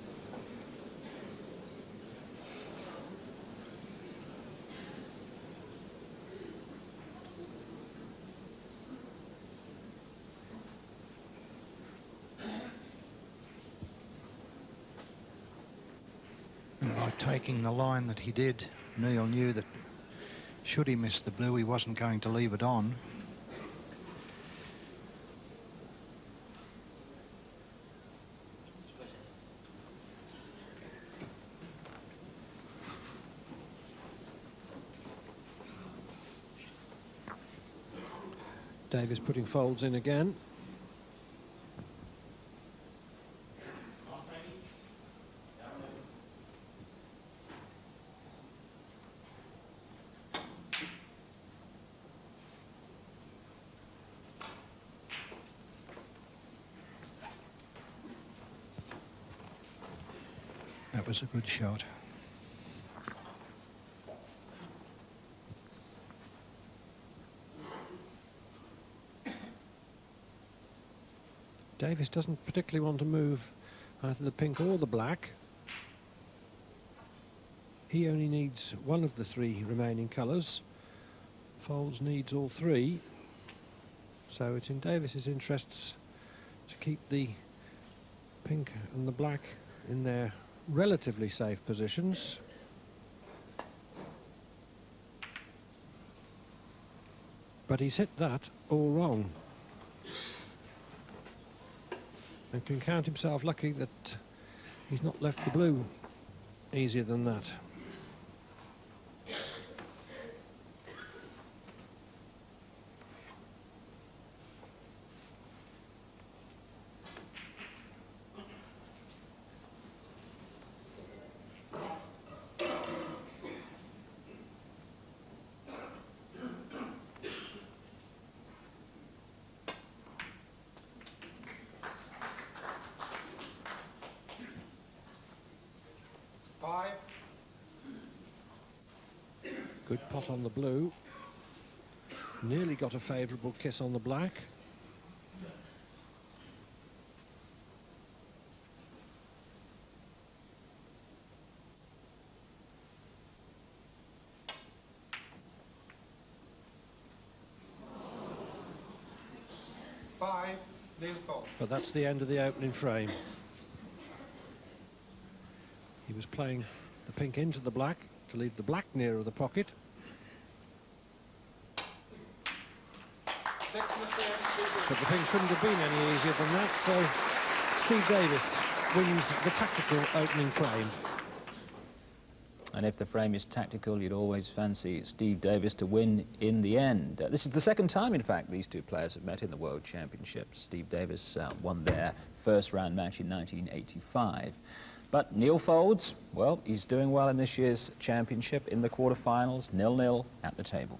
And by taking the line that he did, Neil knew that should he miss the blue, he wasn't going to leave it on. Davis putting folds in again. That was a good shot. Davis doesn't particularly want to move either the pink or the black. He only needs one of the three remaining colours. Folds needs all three. So it's in Davis's interests to keep the pink and the black in their relatively safe positions. But he's hit that all wrong. And can count himself lucky that he's not left the blue easier than that. Good pot on the blue. Nearly got a favourable kiss on the black. Five, leave fold. But that's the end of the opening frame. He was playing the pink into the black to leave the black nearer the pocket. But the pink couldn't have been any easier than that, so Steve Davis wins the tactical opening frame. And if the frame is tactical, you'd always fancy Steve Davis to win in the end. This is the second time, in fact, these two players have met in the World Championships. Steve Davis won their first round match in 1985. But Neil Folds, well, he's doing well in this year's championship in the quarterfinals, 0-0 at the table.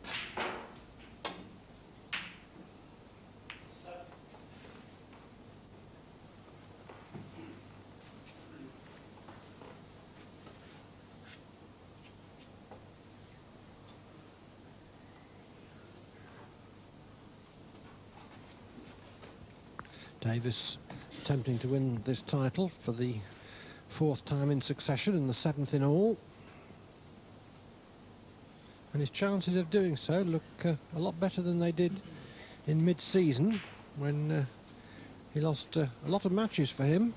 Davis attempting to win this title for the fourth time in succession and the seventh in all. And his chances of doing so look a lot better than they did in mid-season when he lost a lot of matches for him.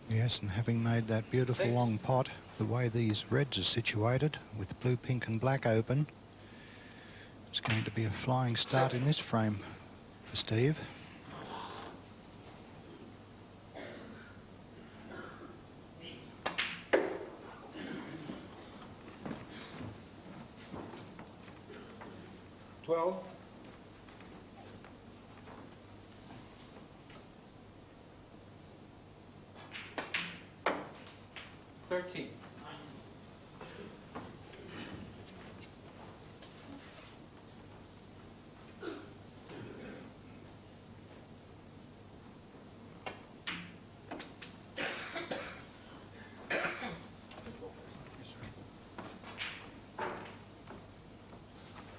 Yes, and having made that beautiful long pot, the way these reds are situated, with blue, pink and black open, it's going to be a flying start in this frame for Steve. $12. 13.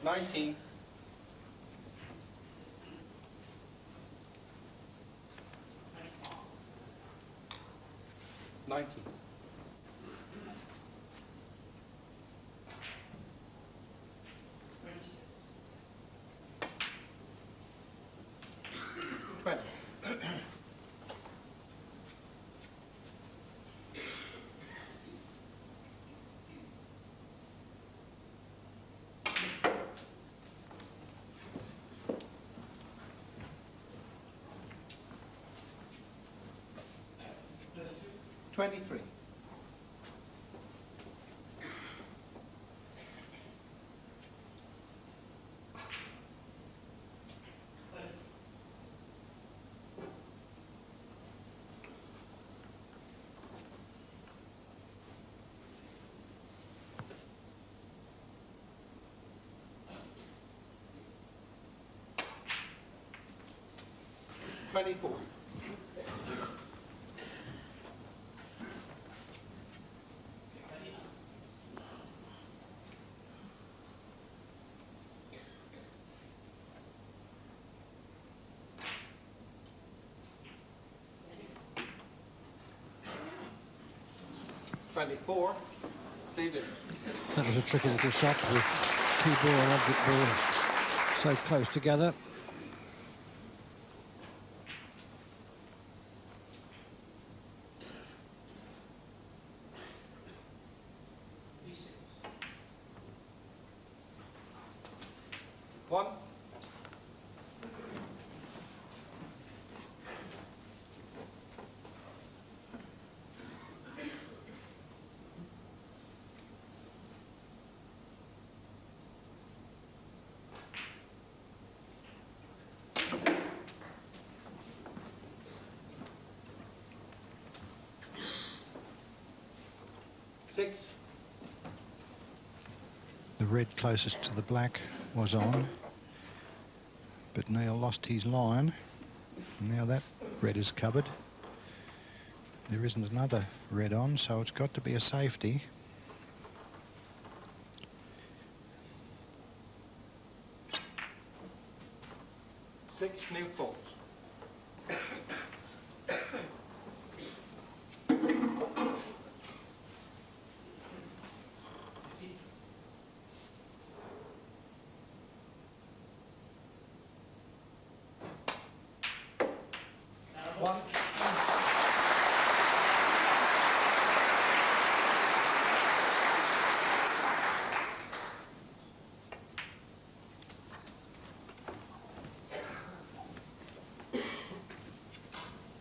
19. 19. 20. 20 23. Twenty-four. Twenty-four. Steve Davis. That was a tricky little shot with cue ball and object ball so close together. One. Six. The red closest to the black was on, but Neil lost his line. Now that red is covered. There isn't another red on, so it's got to be a safety. Six new faults. One.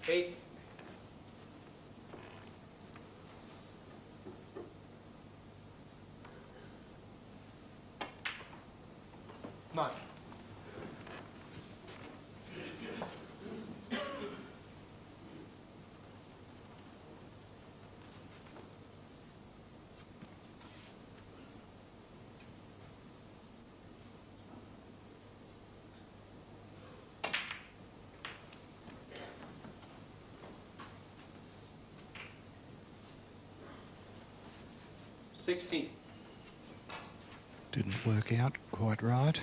Eight. Nine. $16. Didn't work out quite right.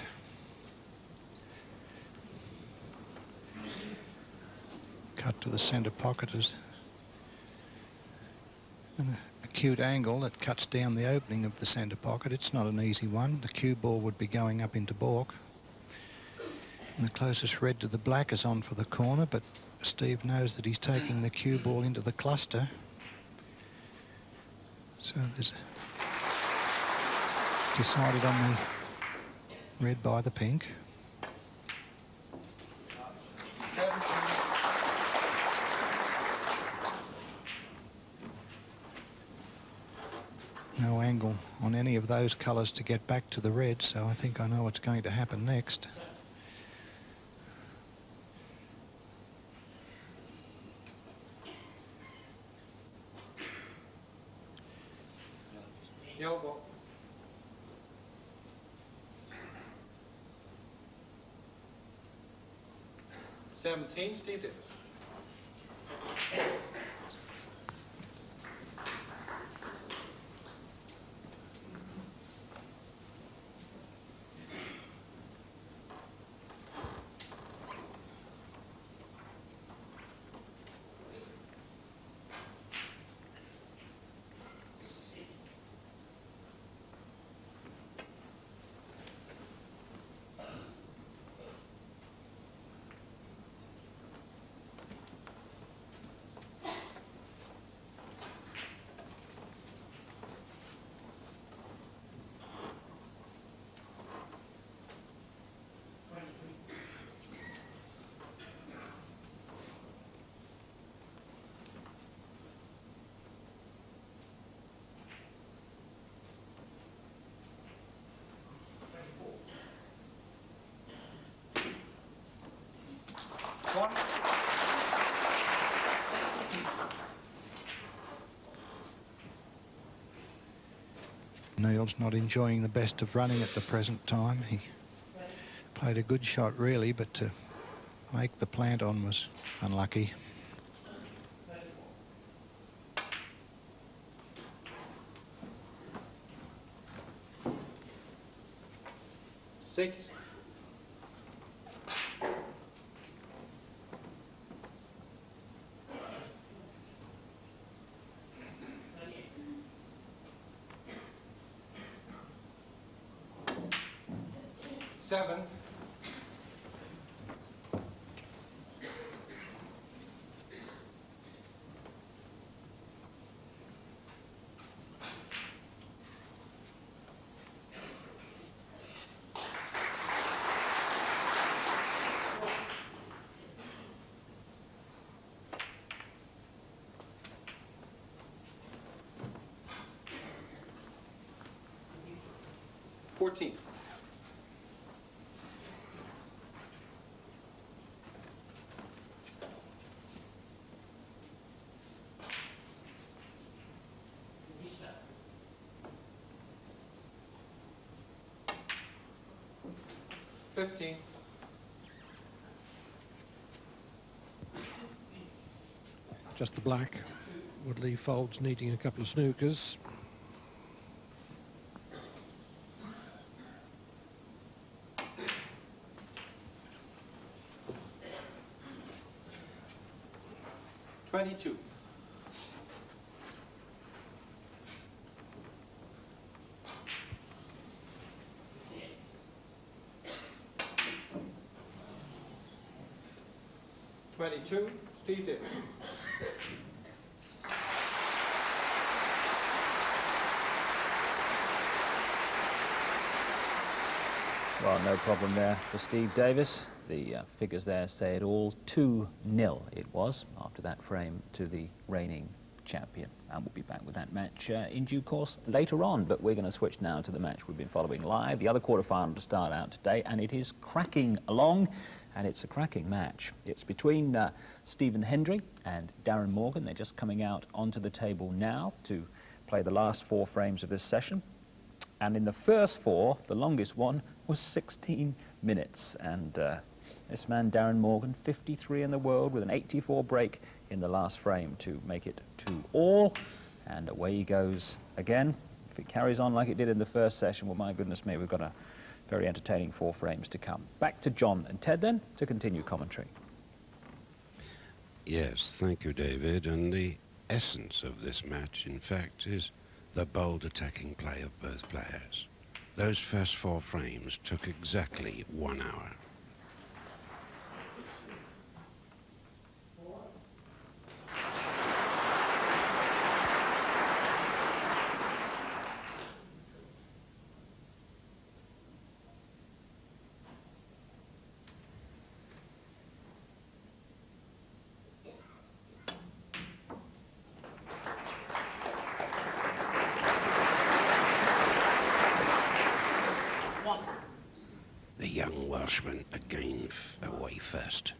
Cut to the centre pocket is an acute angle that cuts down the opening of the centre pocket. It's not an easy one. The cue ball would be going up into baulk. And the closest red to the black is on for the corner, but Steve knows that he's taking the cue ball into the cluster. So there's decided on the red by the pink. No angle on any of those colours to get back to the red, so I think I know what's going to happen next. Yellow ball. $17, Steve Davis. 1. Neil's not enjoying the best of running at the present time. He played a good shot, really, but to make the plant on was unlucky. 6. 7. 14. 15. Just the black would leave Folds needing a couple of snookers. $22. 22. Steve Davis. Well, no problem there for Steve Davis. The figures there say it all. 2-0 it was after that frame to the reigning champion. And we'll be back with that match in due course later on. But we're going to switch now to the match we've been following live. The other quarter-final to start out today, and it is cracking along. And it's a cracking match. It's between Stephen Hendry and Darren Morgan. They're just coming out onto the table now to play the last 4 frames of this session. And in the first 4, the longest one was 16 minutes. And this man, Darren Morgan, 53 in the world with an 84 break in the last frame to make it 2-all. And away he goes again. If it carries on like it did in the first session, well, my goodness me, we've got a very entertaining 4 frames to come. Back to John and Ted then to continue commentary. Yes, thank you, David. And the essence of this match, in fact, is the bold attacking play of both players. Those first 4 frames took exactly 1 hour. The young Welshman again away first.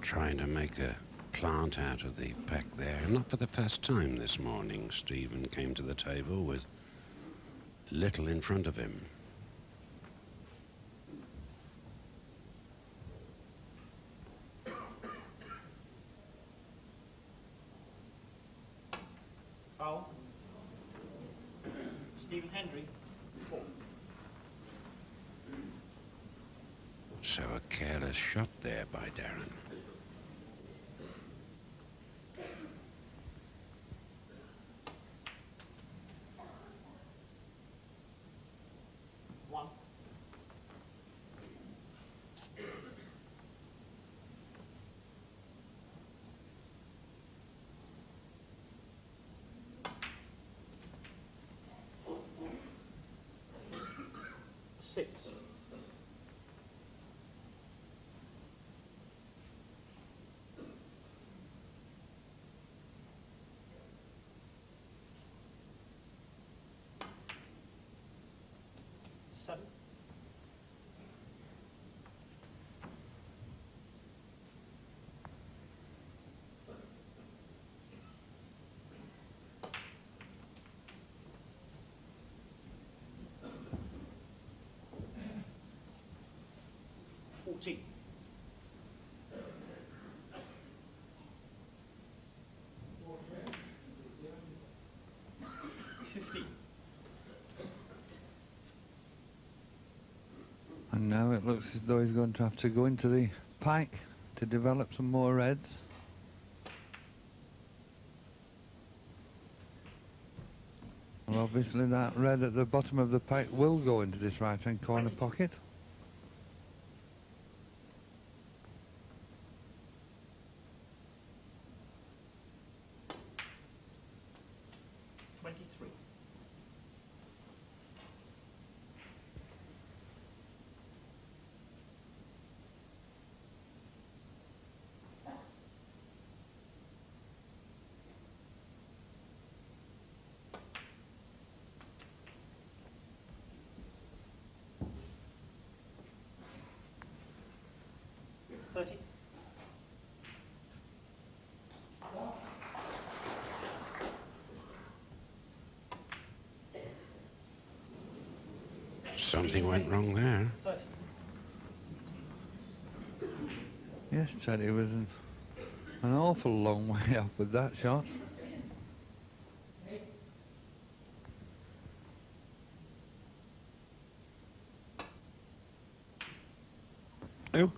trying to make a plant out of the pack there. Not for the first time this morning. Stephen came to the table with little in front of him. Foul. Stephen Hendry, 4. So a careless shot there by Darren. One. Six. Seven. $14. And now it looks as though he's going to have to go into the pike to develop some more reds. Well, obviously that red at the bottom of the pike will go into this right-hand corner pocket. Something went wrong there. Yes, Teddy was an awful long way up with that shot. Oh.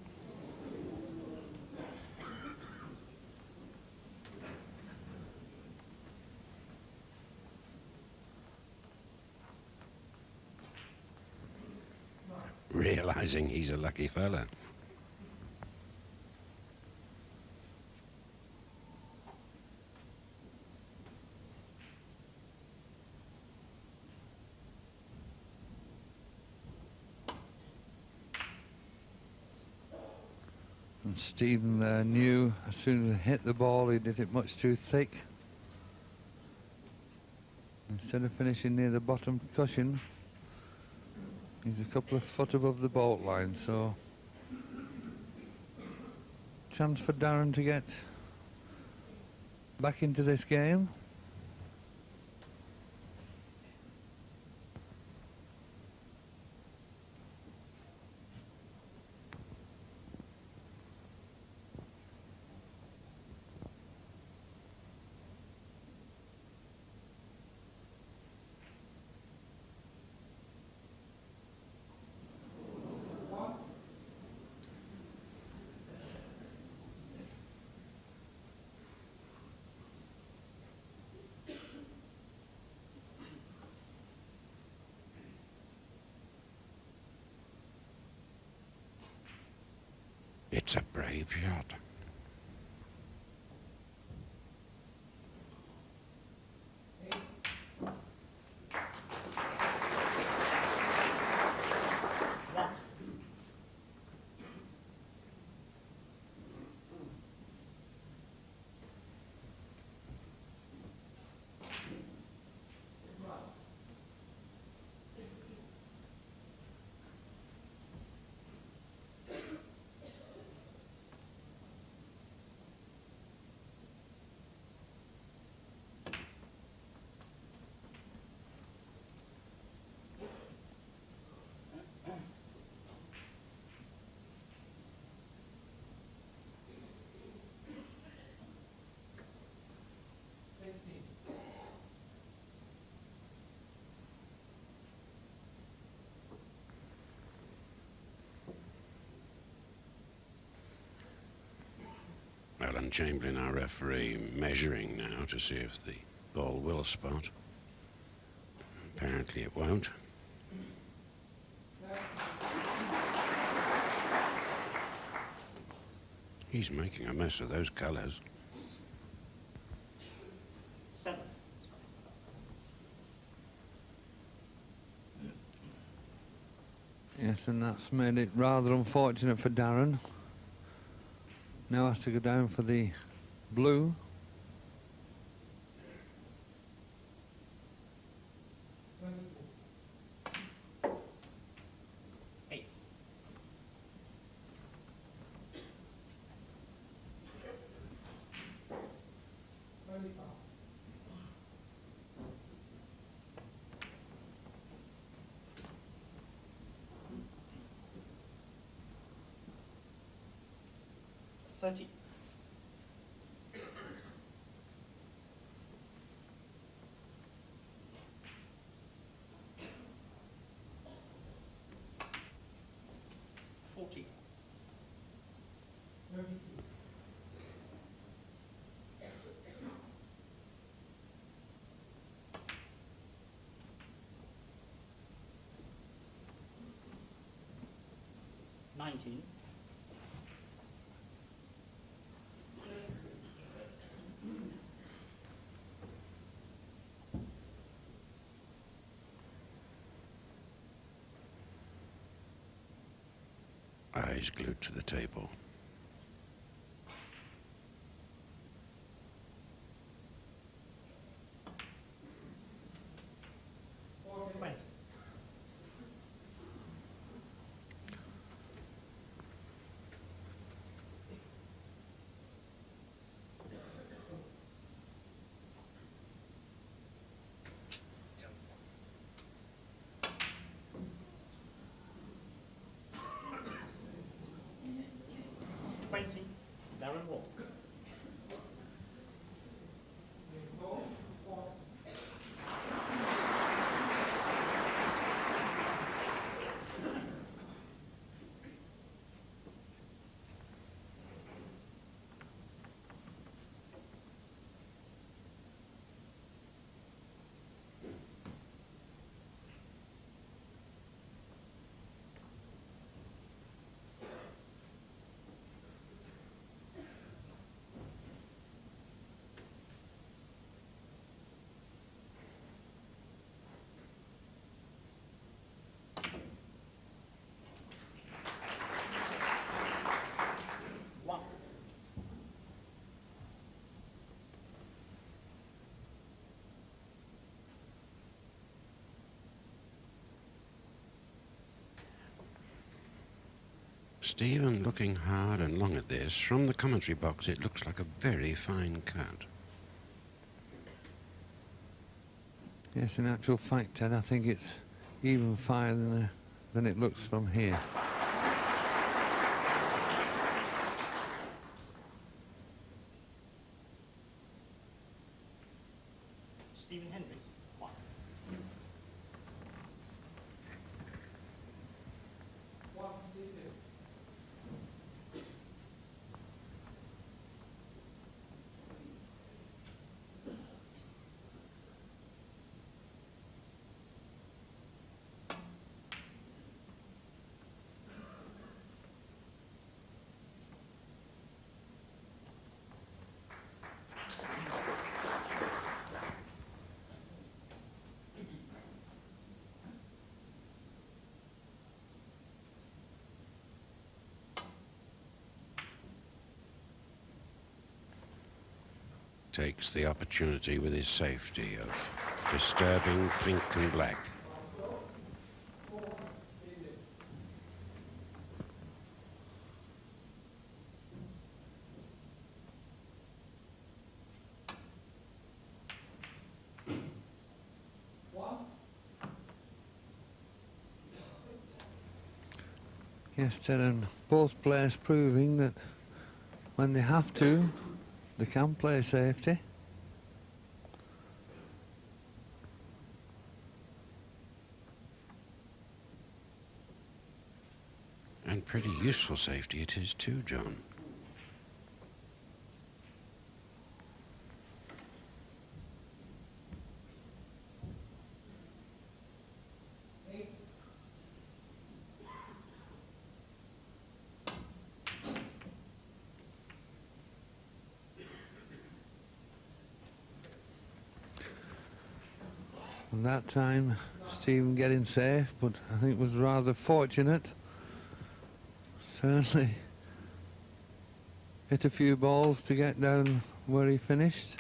Realizing he's a lucky fella. And Stephen knew as soon as he hit the ball he did it much too thick. Instead of finishing near the bottom cushion, he's a couple of foot above the baulk line, so chance for Darren to get back into this game. It's a brave shot. Alan Chamberlain, our referee, measuring now to see if the ball will spot. Apparently it won't. He's making a mess of those colours. 7. Yes, and that's made it rather unfortunate for Darren. Now has to go down for the blue. Nineteen. Eyes glued to the table. Darren Wall. Stephen looking hard and long at this. From the commentary box, it looks like a very fine cut. Yes, in actual fact, Ted, I think it's even finer than it looks from here. Stephen Hendry. 1. Takes the opportunity with his safety of disturbing pink and black. Yes, Ted, and both players proving that when they have to, they can play safety. And pretty useful safety it is too, John. And that time, Stephen getting safe, but I think was rather fortunate. Certainly hit a few balls to get down where he finished.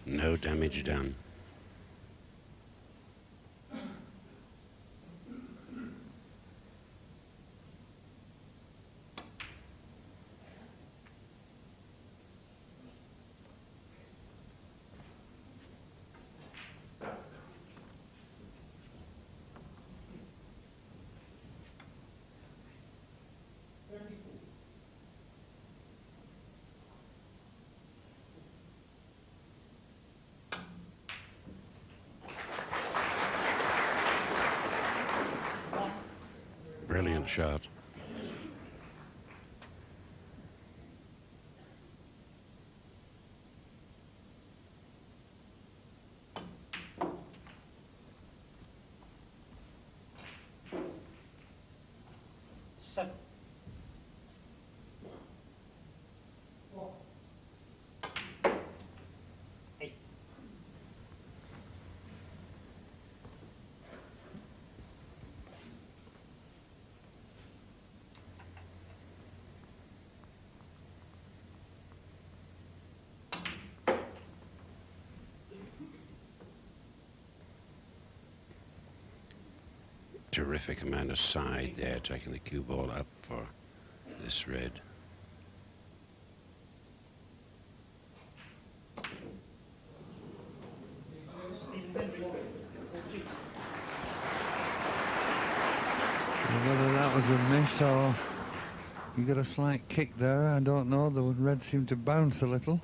No damage done. Brilliant shot. Seven. Eight. Terrific amount of side there, taking the cue ball up for this red. Whether that was a miss or you got a slight kick there, I don't know. The red seemed to bounce a little.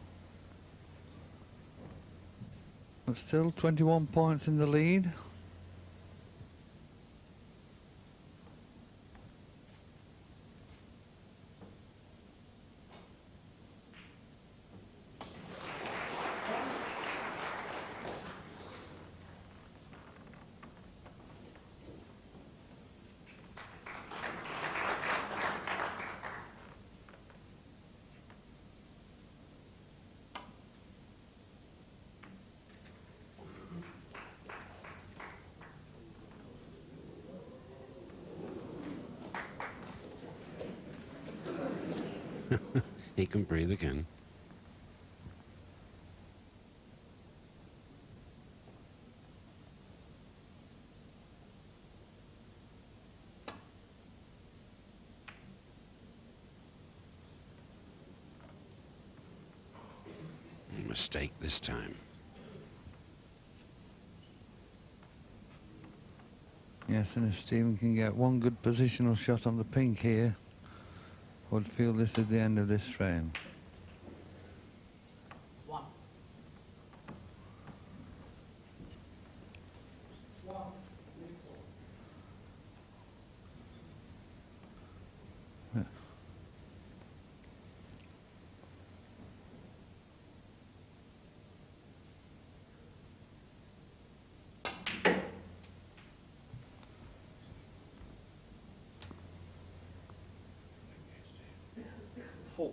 But still 21 points in the lead. He can breathe again. Mistake this time. Yes, and if Stephen can get one good positional shot on the pink here, would feel this is the end of this frame. One. Yeah. Four.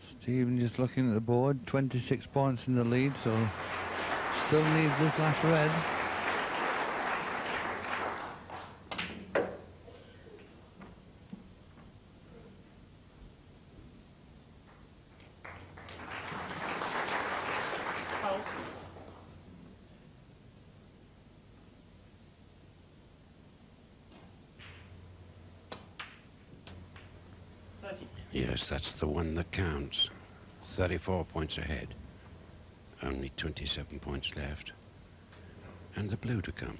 Stephen just looking at the board, 26 points in the lead, so still needs this last red. Yes, that's the one that counts. 34 points ahead. Only 27 points left. And the blue to come.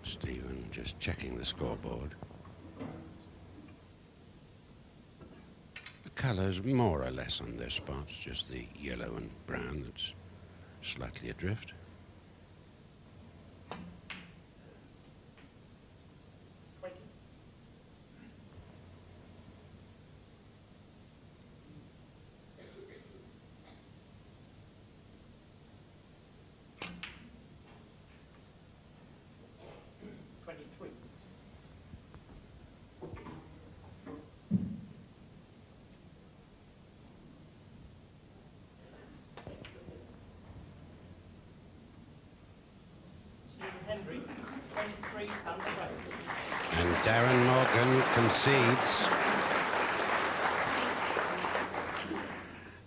Stephen just checking the scoreboard. The colours more or less on their spots, just the yellow and brown that's slightly adrift. Hendry, 23 underway. And Darren Morgan concedes.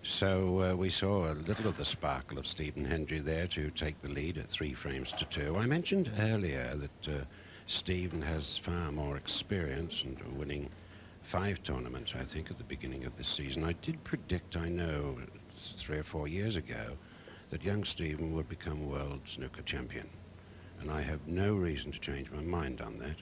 So we saw a little of the sparkle of Stephen Hendry there to take the lead at 3 frames to 2. I mentioned earlier that Stephen has far more experience and winning 5 tournaments, I think, at the beginning of this season. I did predict, I know, 3 or 4 years ago, that young Stephen would become world snooker champion. And I have no reason to change my mind on that.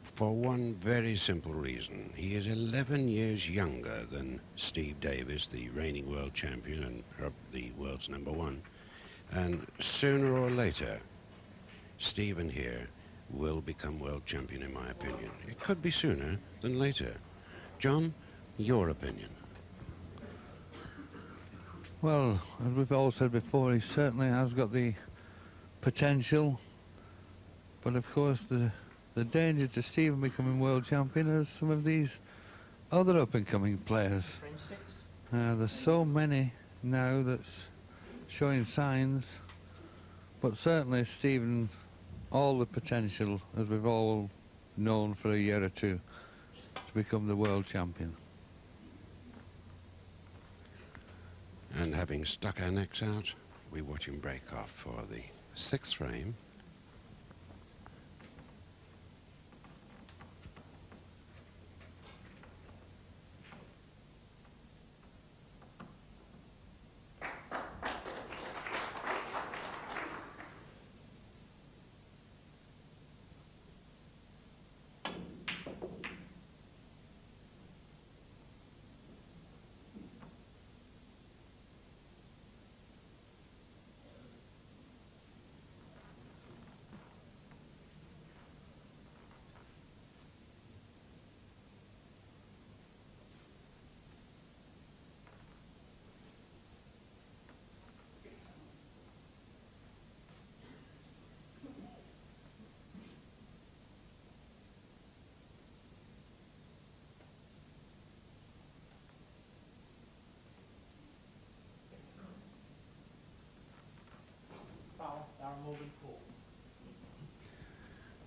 For one very simple reason. He is 11 years younger than Steve Davis, the reigning world champion and the world's #1. And sooner or later, Stephen here will become world champion, in my opinion. It could be sooner than later. John, your opinion? Well, as we've all said before, he certainly has got the potential, but of course the danger to Stephen becoming world champion is some of these other up-and-coming players. There's so many now that's showing signs, but certainly Stephen, all the potential, as we've all known for a year or two, to become the world champion. And having stuck our necks out, we watch him break off for the 6th frame.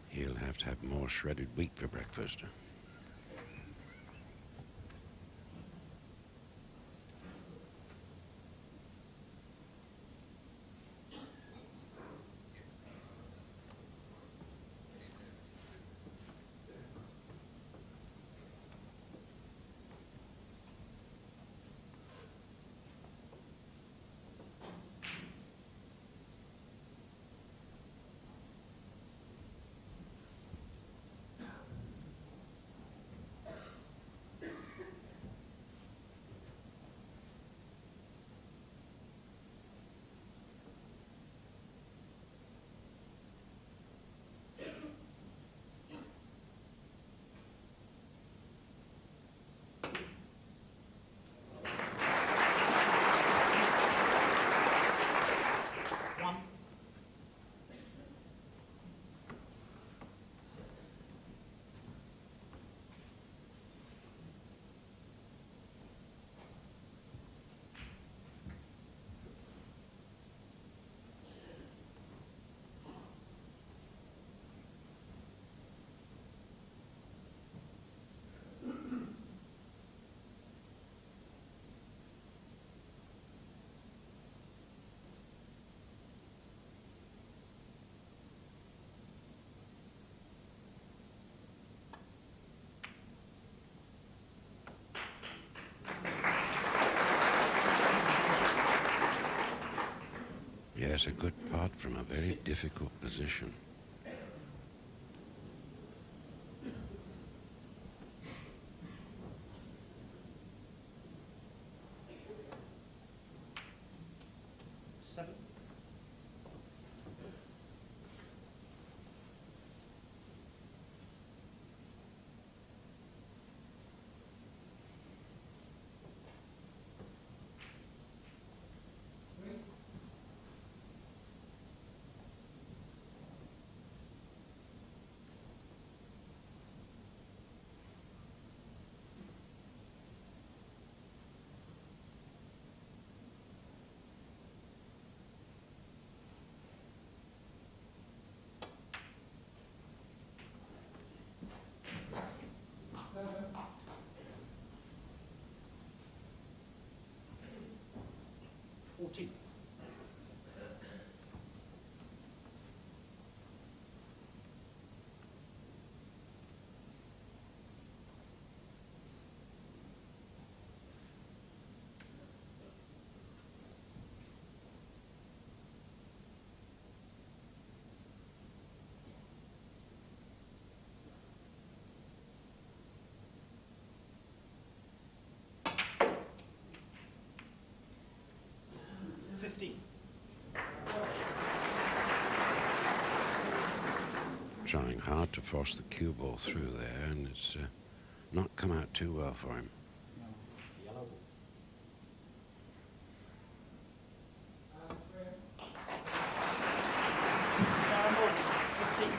He'll have to have more shredded wheat for breakfast. Yes, a good putt from a very difficult position. Seven. Fourteen. Trying hard to force the cue ball through there, and it's not come out too well for him. Yellow. Darren, 15.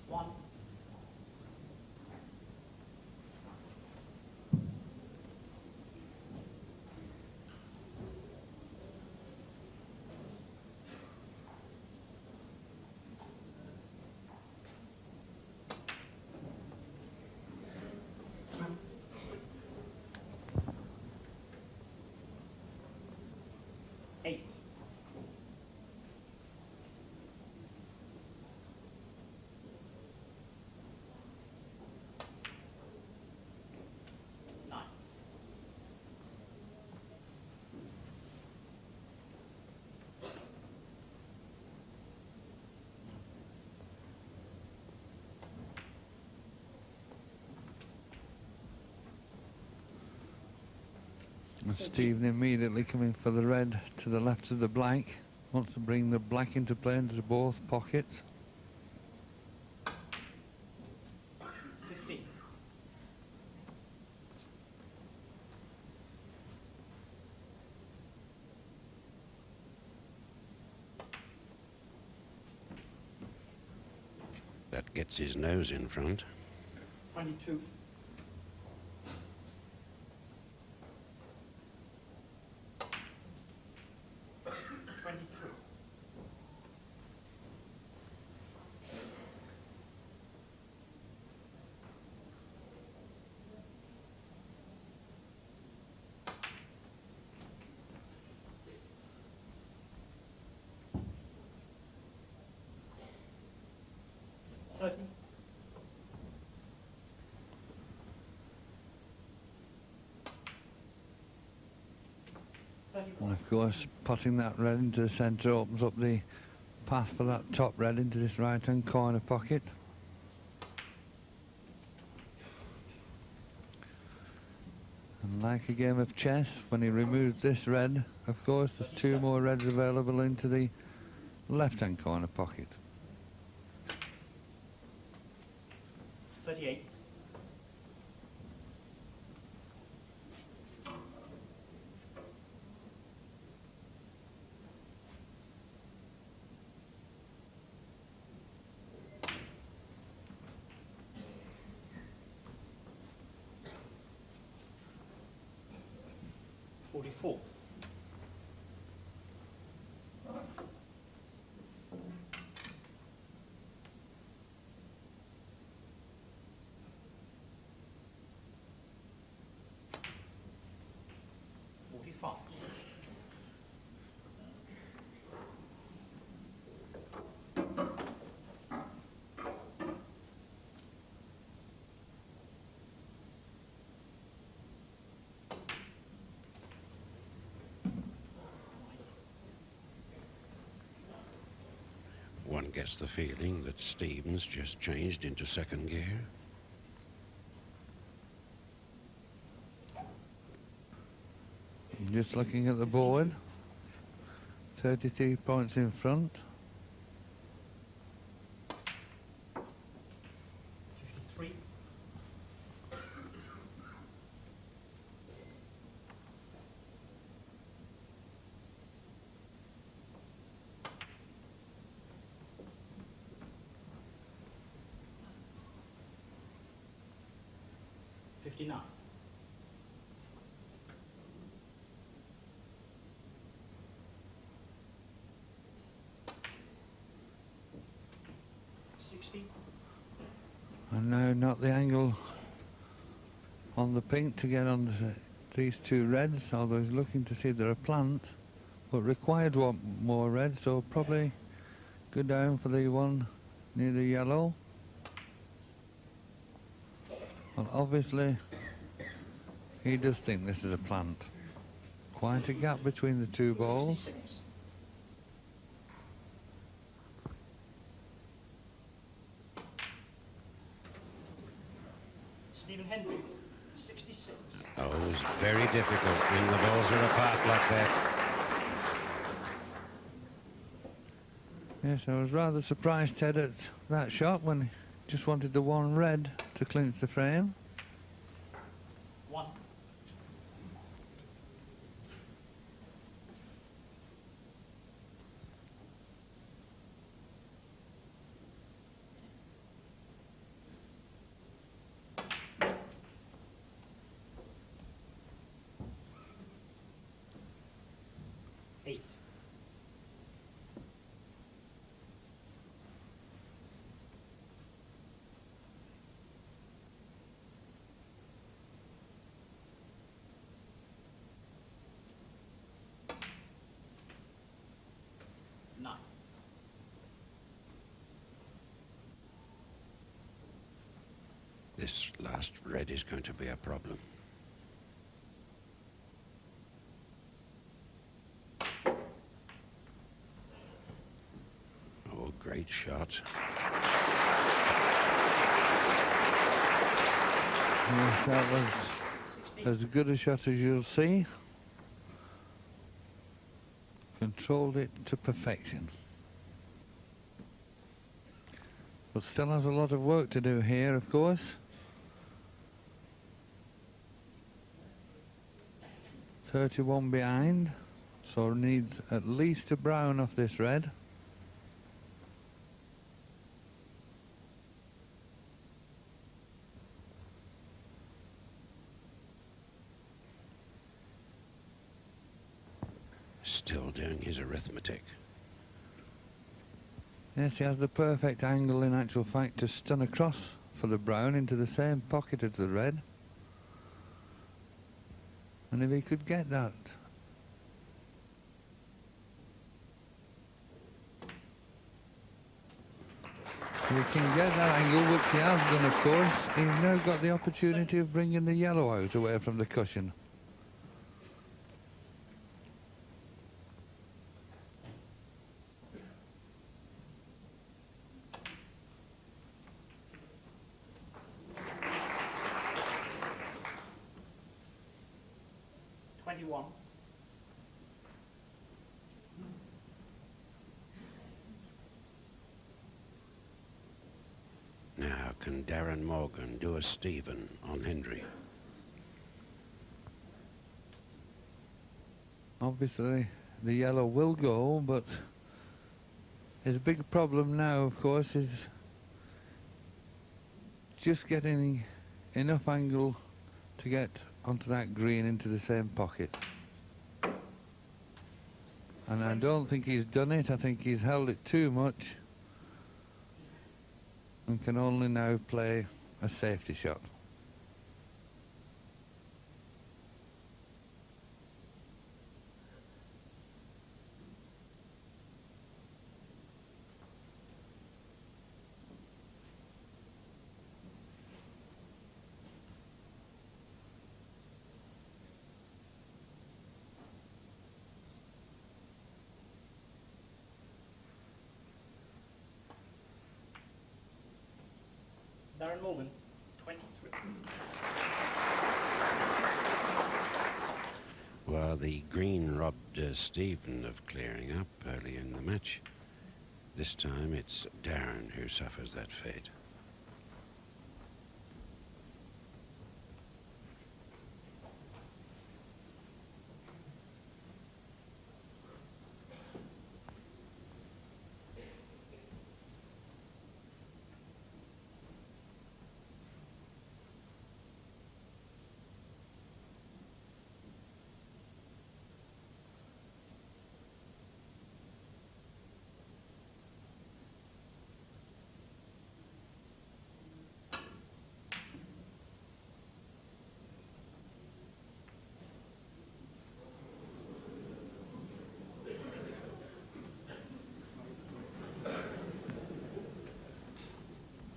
One. Eight. Nine. And Stephen immediately coming for the red to the left of the black. Wants to bring the black into play into both pockets. 15. That gets his nose in front. 22. 23. 30. And of course, potting that red into the centre opens up the path for that top red into this right-hand corner pocket. Like a game of chess, when he removes this red, of course, there's 2 more reds available into the left-hand corner pocket. 38. 44. 45. 1 gets the feeling that Stevens just changed into second gear. Just looking at the board, 33 points in front. 53. 59. 60. And now not the angle on the pink to get on these 2 reds, although he's looking to see if there are plants, but required 1 more red, so probably go down for the one near the yellow. Well, obviously he does think this is a plant. Quite a gap between the 2 balls. 66. Stephen Hendry, 66. Oh, it's very difficult when the balls are apart like that. Yes, I was rather surprised, Ted, at that shot when he just wanted the 1 red to clinch the frame. 1. 8. 9. This last red is going to be a problem. Oh, great shot. Yes, that was 60. as good a shot as you'll see. Controlled it to perfection. But still has a lot of work to do here, of course. 31 behind, so needs at least a brown off this red. Still doing his arithmetic. Yes, he has the perfect angle in actual fact to stun across for the brown into the same pocket as the red. And if he could get that, if he can get that angle, which he has done, of course, he's now got the opportunity of bringing the yellow out away from the cushion. 21. Now, can Darren Morgan do a Stephen on Hendry? Obviously, the yellow will go, but his big problem now, of course, is just getting enough angle to get onto that green into the same pocket. And I don't think he's done it. I think he's held it too much and can only now play a safety shot. Darren Morgan, 23. Well, the green robbed Stephen of clearing up early in the match. This time it's Darren who suffers that fate.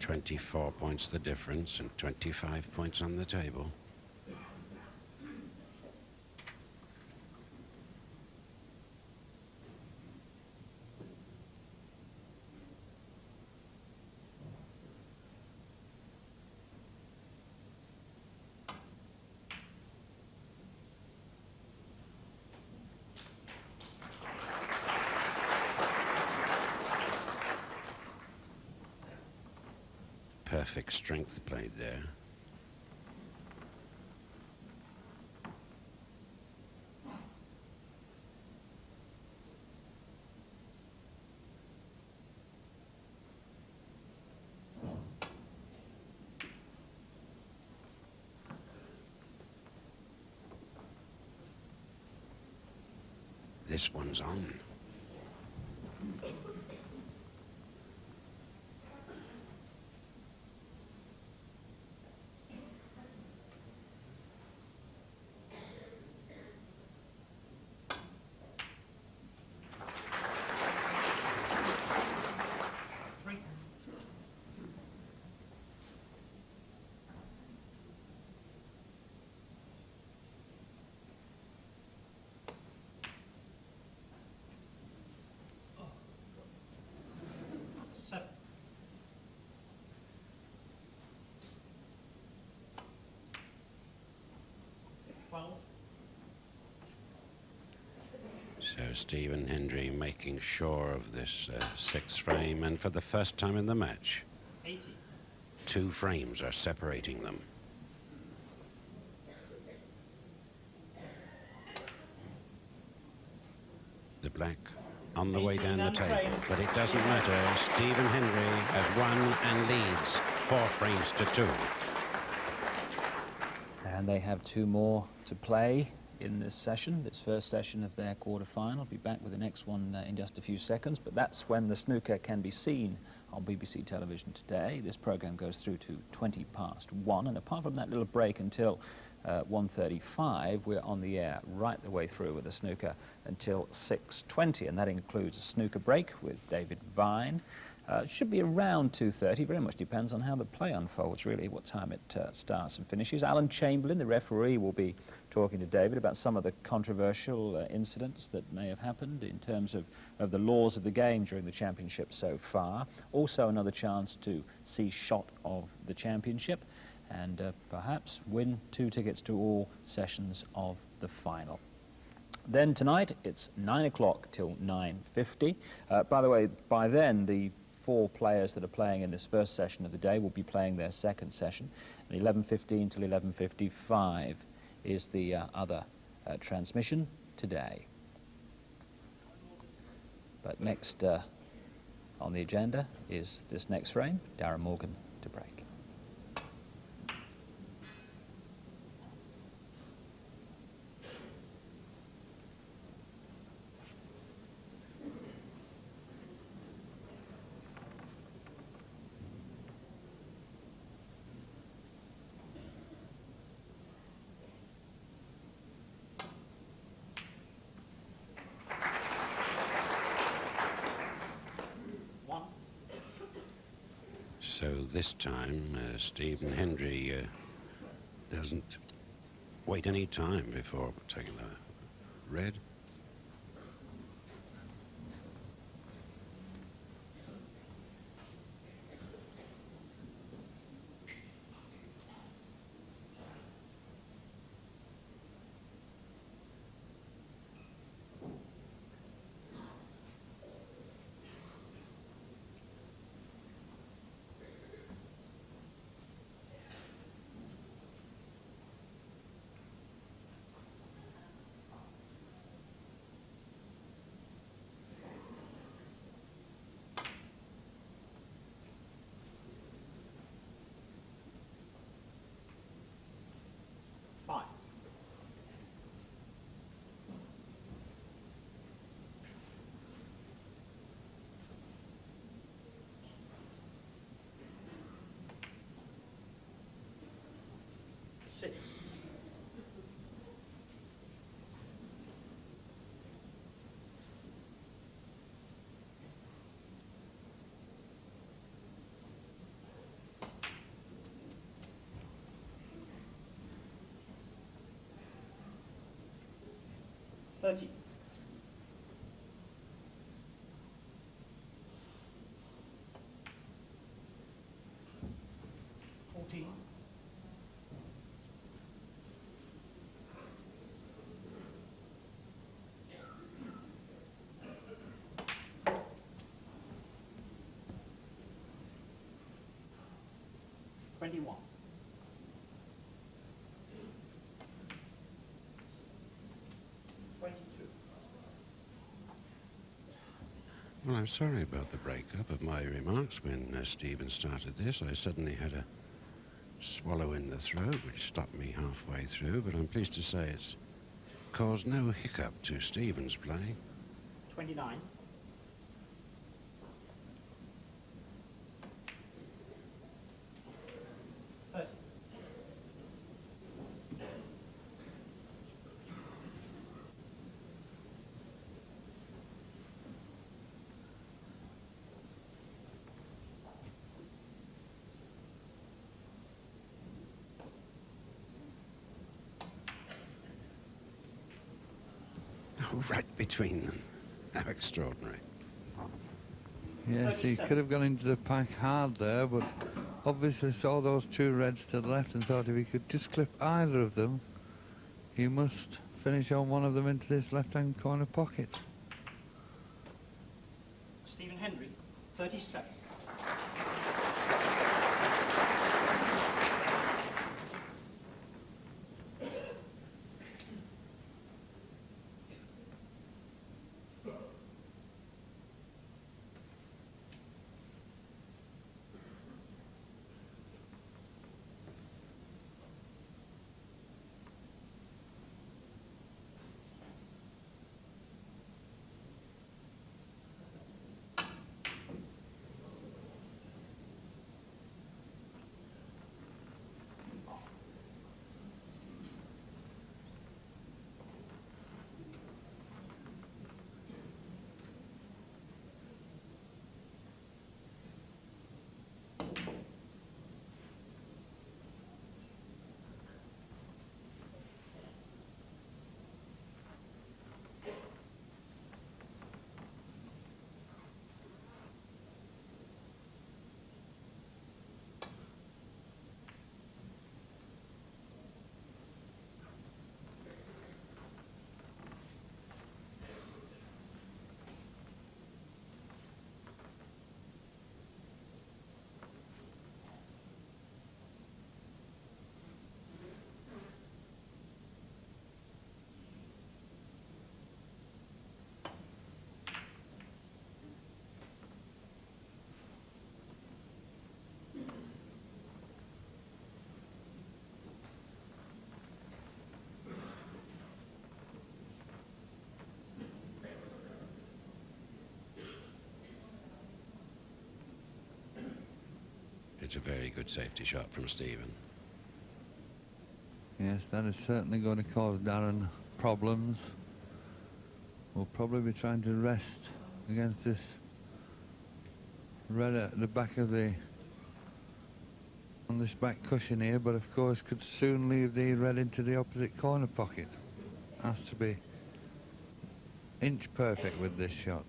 $24 points the difference and 25 points on the table. Perfect strength played there. This one's on. So Stephen Hendry making sure of this sixth frame, and for the first time in the match, 80. 2 frames are separating them. The black on the way down the table, but it doesn't matter. Stephen Hendry has won and leads 4 frames to 2. And they have 2 more to play in this session, this first session of their quarter-final. I'll be back with the next one in just a few seconds, but that's when the snooker can be seen on BBC television today. This program goes through to 1:20, and apart from that little break until 1:35, we're on the air right the way through with the snooker until 6:20, and that includes a snooker break with David Vine. It should be around 2:30, very much depends on how the play unfolds, really, what time it starts and finishes. Alan Chamberlain, the referee, will be talking to David about some of the controversial incidents that may have happened in terms of the laws of the game during the championship so far. Also another chance to see shot of the championship and perhaps win 2 tickets to all sessions of the final. Then tonight, it's 9 o'clock till 9:50. By the way, by then, the 4 players that are playing in this first session of the day will be playing their second session. And 11:15 till 11:55 is the other transmission today. But next on the agenda is this next frame, Darren Morgan to break. So this time, Stephen Hendry doesn't wait any time before taking the red. Six. $30. 14. 21. 22. Well, I'm sorry about the breakup of my remarks when Stephen started this. I suddenly had a swallow in the throat, which stopped me halfway through, but I'm pleased to say it's caused no hiccup to Stephen's play. 29. 30. Oh, right between them. How extraordinary. Yes, he 37. could have gone into the pack hard there, but obviously saw those 2 reds to the left and thought if he could just clip either of them, he must finish on one of them into this left-hand corner pocket. Stephen Hendry, 37. It's a very good safety shot from Stephen. Yes, that is certainly going to cause Darren problems. We'll probably be trying to rest against this red at the back of the, on this back cushion here, but of course could soon leave the red into the opposite corner pocket. Has to be inch perfect with this shot.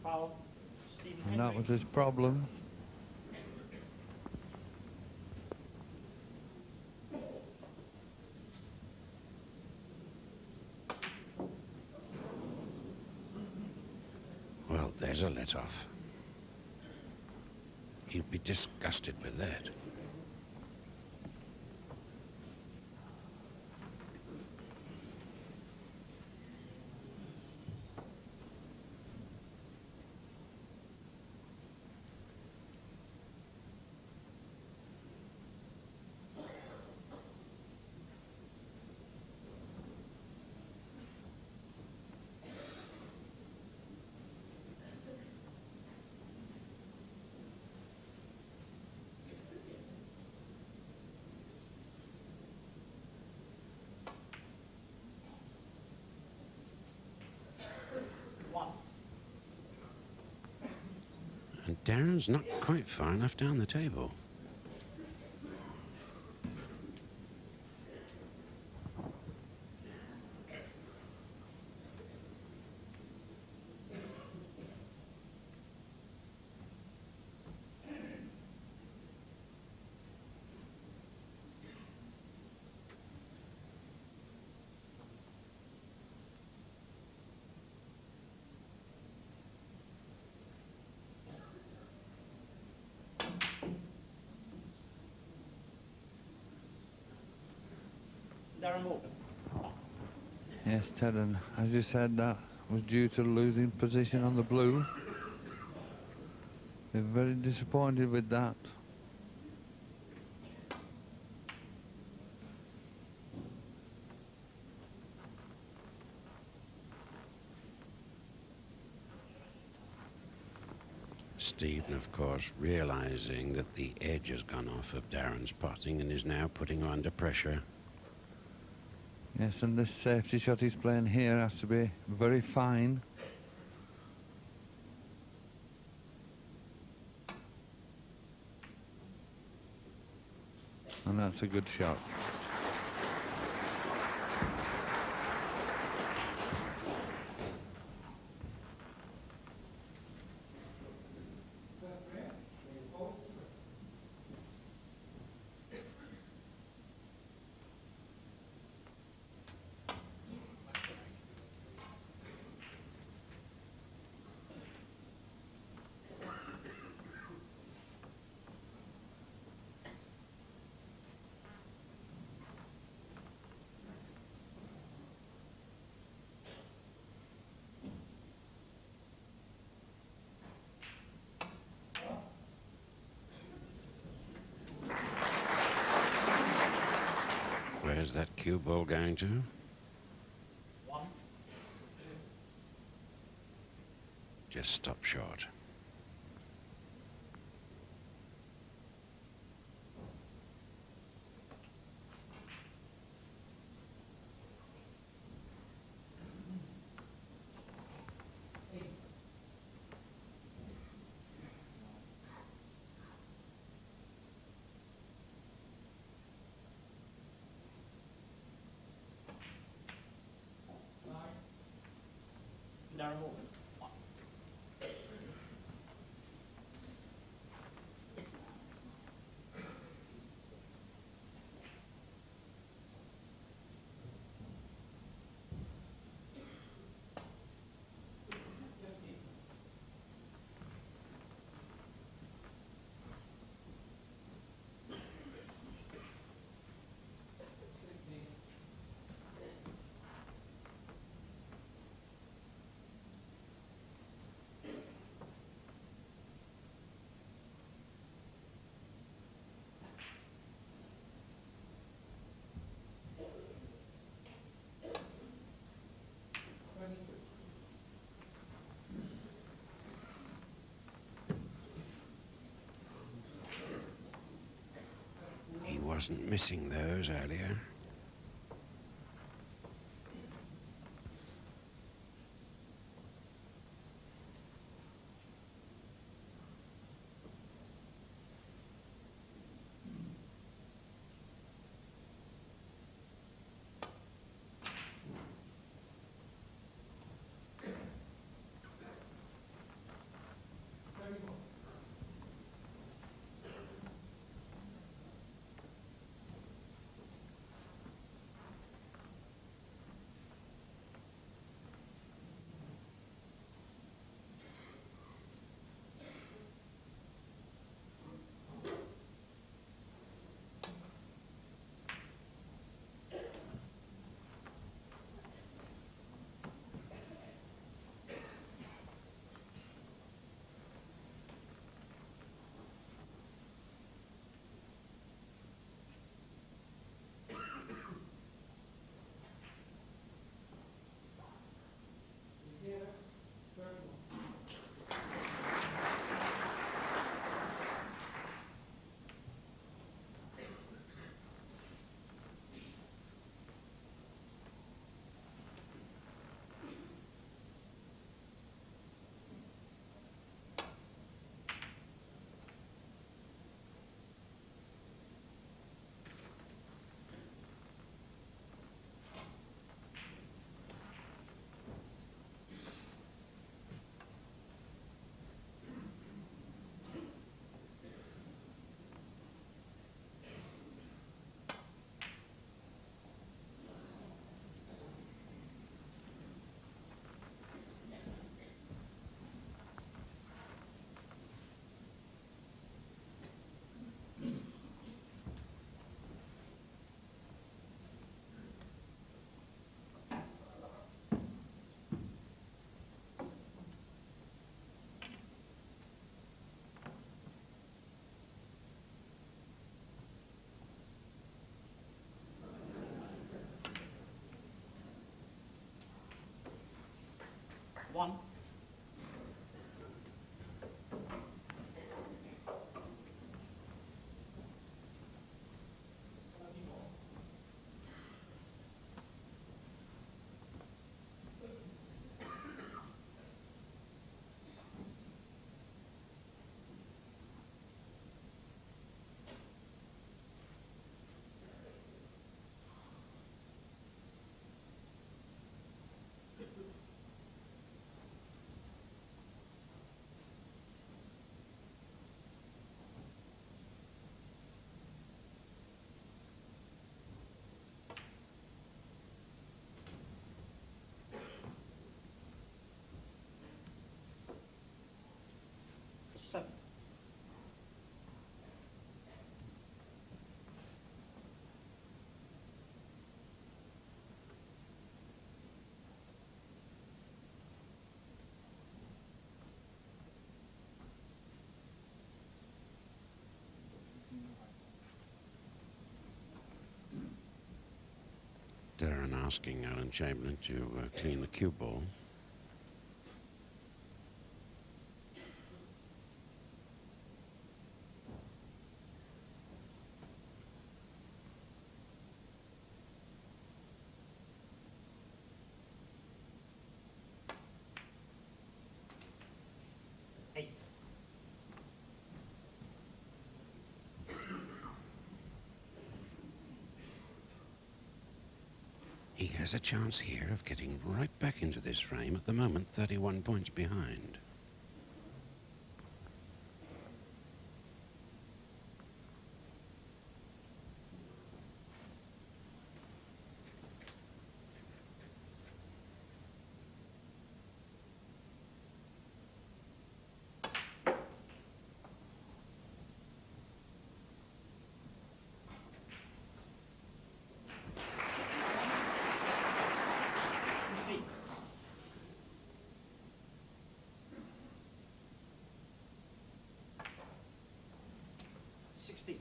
Foul, Stephen And that Hendry. was his problem. Well, there's a let-off. You'd be disgusted with that. One. And Darren's not quite far enough down the table. Darren Morgan. Yes, Ted, and as you said, that was due to losing position on the blue. We're very disappointed with that. Stephen, of course, realizing that the edge has gone off of Darren's potting and is now putting her under pressure. Yes, and this safety shot he's playing here has to be very fine. And that's a good shot. Where's that cue ball going to? One. Just stop short. Darren Morgan. One. wasn't missing those earlier. One. Seven. Darren asking Alan Chamberlain to clean the cue ball. Eight. He has a chance here of getting right back into this frame. At the moment, 31 points behind. Eight. 16.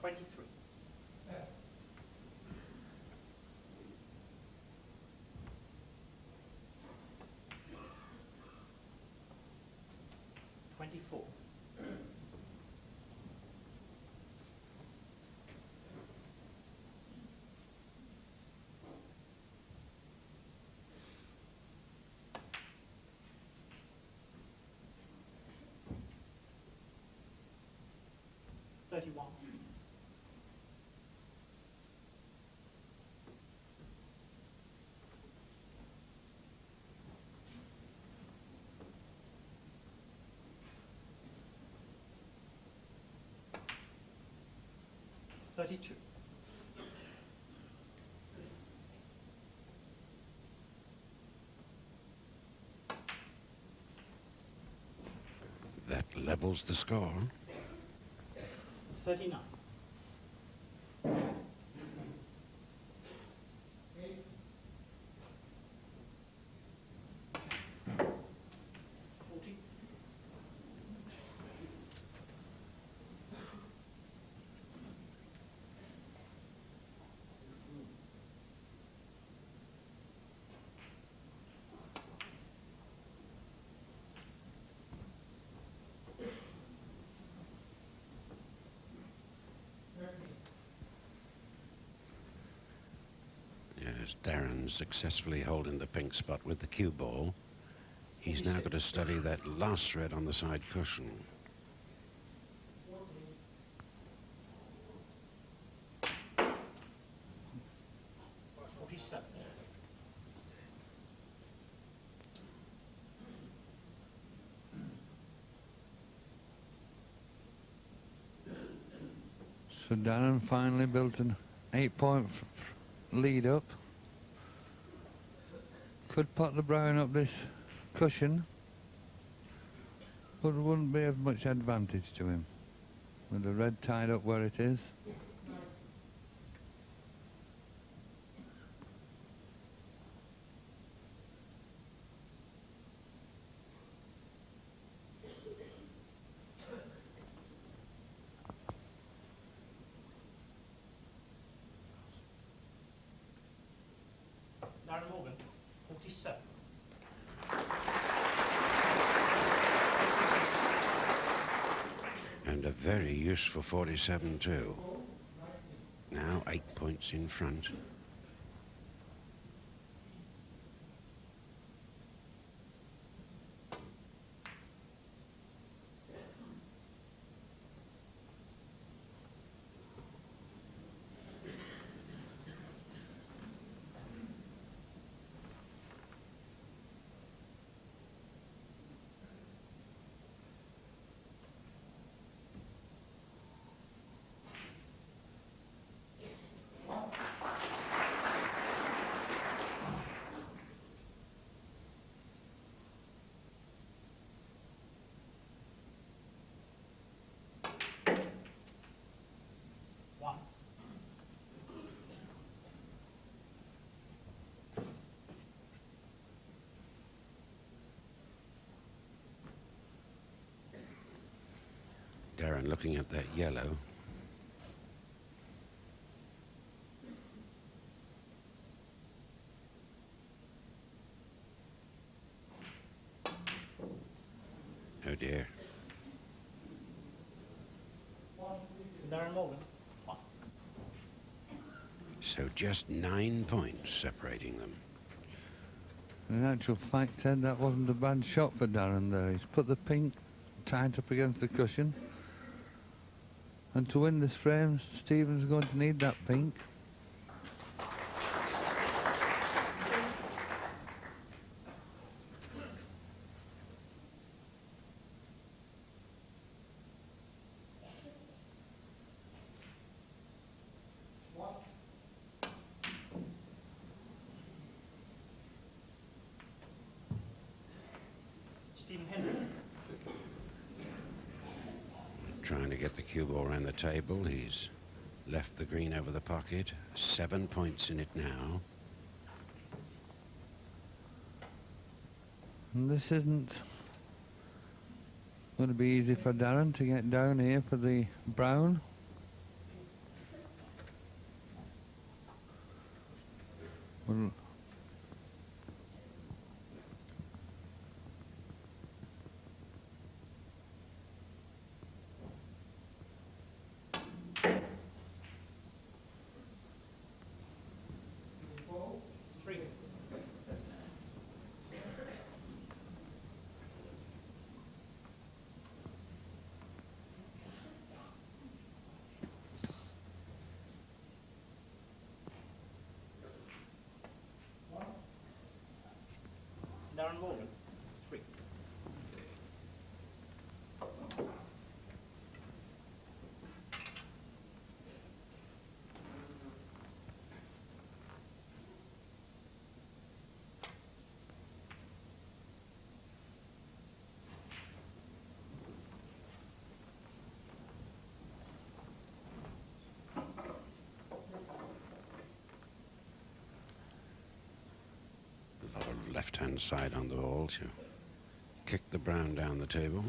23. 24. $31. $32. That levels the score. 39. Yes, Darren successfully holding the pink spot with the cue ball. He's now got to study that last thread on the side cushion. So Darren finally built an 8-point lead up. Could pot the brown up this cushion, but it wouldn't be of much advantage to him with the red tied up where it is. Darren Morgan, 47. And a very useful 47 too. Now 8 points in front. Darren looking at that yellow. Oh dear. Darren Morgan, 1. So just 9 points separating them. In actual fact, Ted, that wasn't a bad shot for Darren there. He's put the pink tight up against the cushion. And to win this frame, Stephen's going to need that pink. Hendry. Trying to get the cue ball around the table. He's left the green over the pocket. 7 points in it now. And this isn't going to be easy for Darren to get down here for the brown. Well, Darren Morgan, 3. A lot of left-hand side on the ball to kick the brown down the table.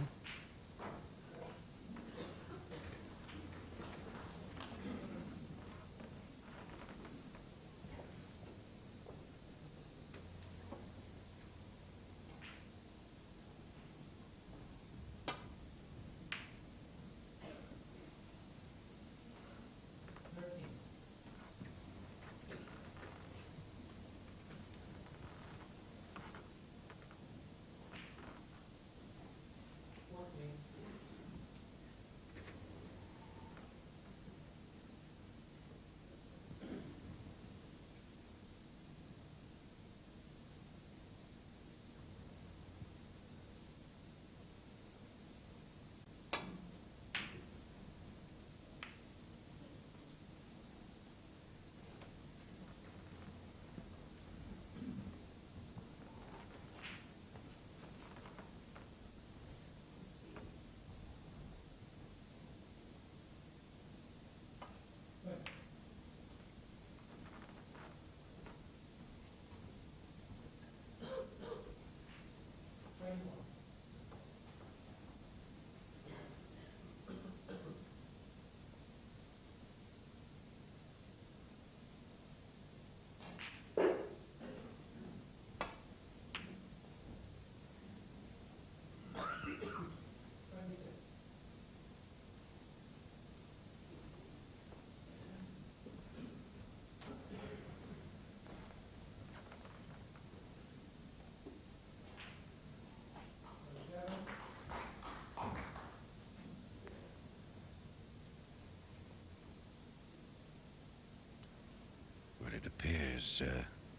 Well, it appears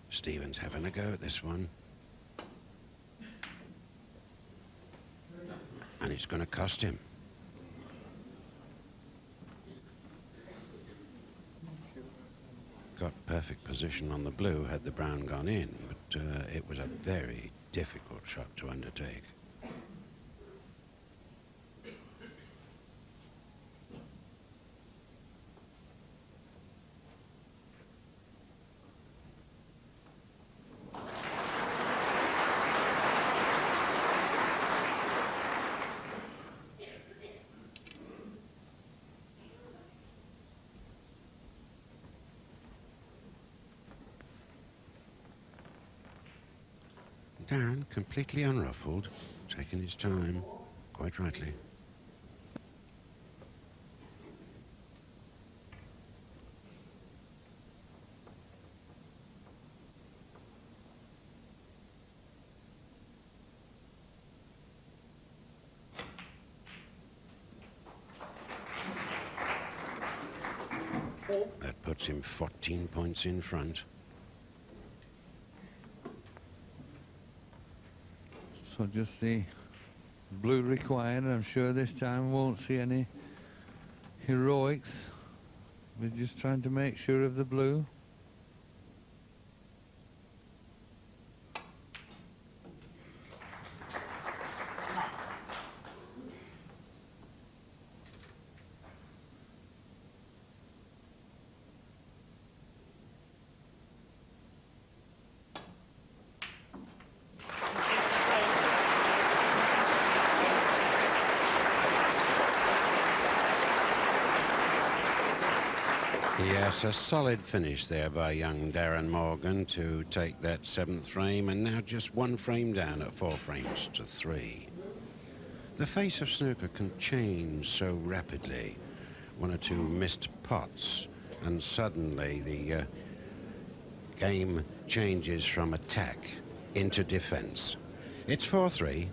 Stephen's having a go at this one. And it's going to cost him. Got perfect position on the blue had the brown gone in, but it was a very difficult shot to undertake. Darren, completely unruffled, taking his time, quite rightly. That puts him 14 points in front. So just the blue required. I'm sure this time we won't see any heroics. We're just trying to make sure of the blue. Yes, a solid finish there by young Darren Morgan to take that 7th frame, and now just 1 frame down at 4 frames to 3. The face of snooker can change so rapidly. 1 or 2 missed pots, and suddenly the game changes from attack into defense. It's 4-3.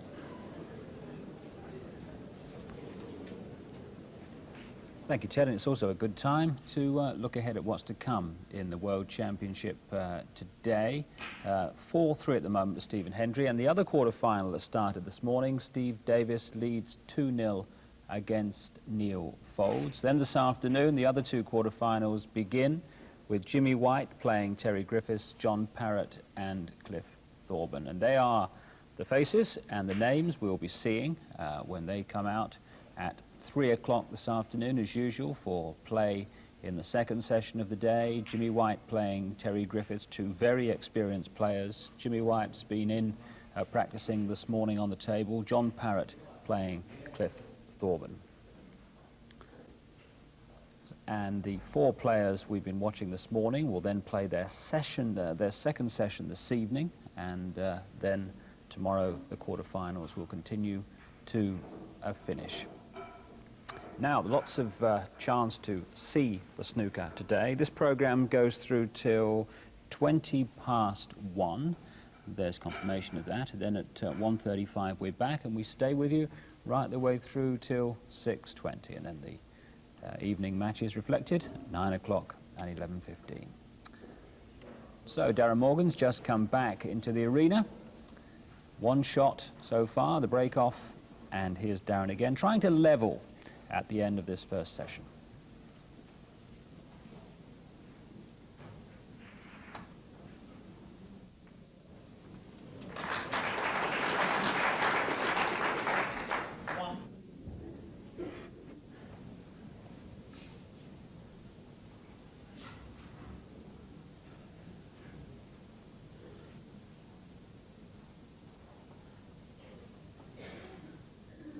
Thank you, Ted. And it's also a good time to look ahead at what's to come in the World Championship today. 4-3 at the moment to Stephen Hendry. And the other quarter-final that started this morning, Steve Davis leads 2-0 against Neil Foulds. Then this afternoon, the other two quarter-finals begin with Jimmy White playing Terry Griffiths, John Parrott and Cliff Thorburn. And they are the faces and the names we'll be seeing when they come out at 3 o'clock this afternoon, as usual, for play in the second session of the day. Jimmy White playing Terry Griffiths, two very experienced players. Jimmy White's been in practicing this morning on the table. John Parrott playing Cliff Thorburn. And the four players we've been watching this morning will then play their second session this evening, and then tomorrow the quarterfinals will continue to a finish. Now, lots of chance to see the snooker today. This program goes through till 1:20 There's confirmation of that. Then at 1:35 we're back, and we stay with you right the way through till 6:20, and then the evening matches reflected 9 o'clock and 11:15. So Darren Morgan's just come back into the arena. One shot so far, the break off, and here's Darren again, trying to level at the end of this first session.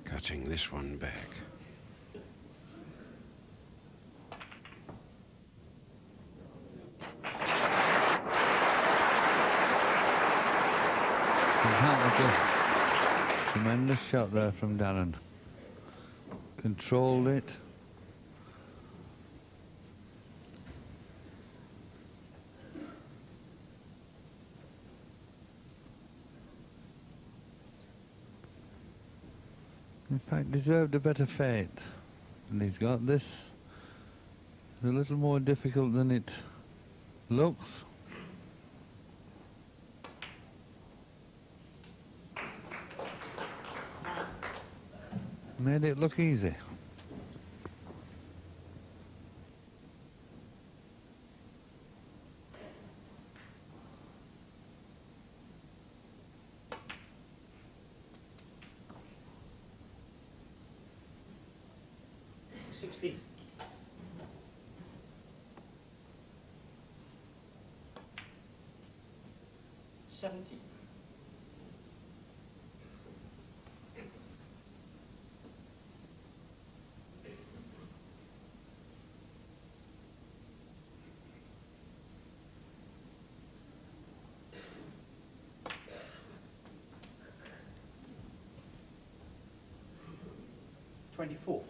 Cutting this one back. Tremendous shot there from Darren. Controlled it. In fact, deserved a better fate. And he's got this. It's a little more difficult than it looks. Made it look easy. $24.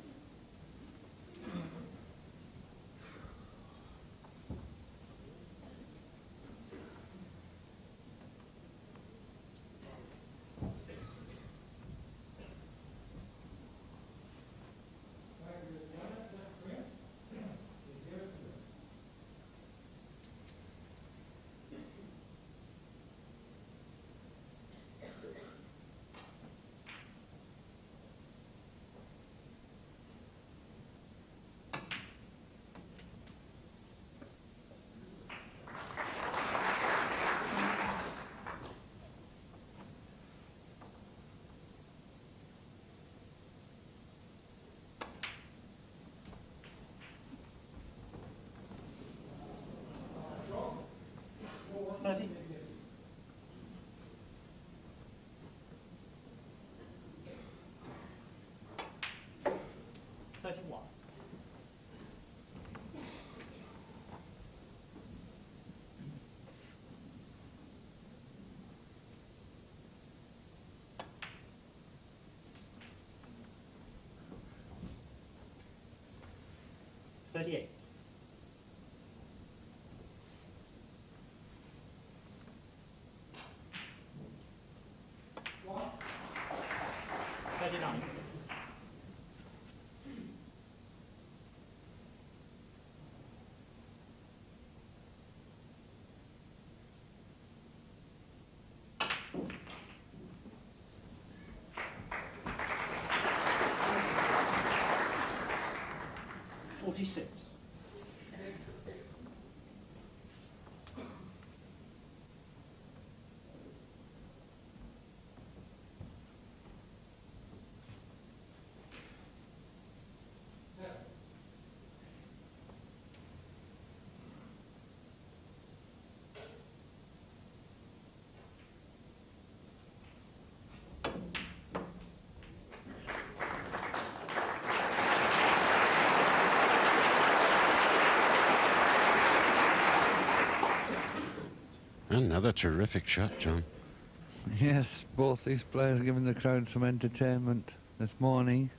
$38. $39. 36. Another terrific shot, John. Yes, both these players giving the crowd some entertainment this morning.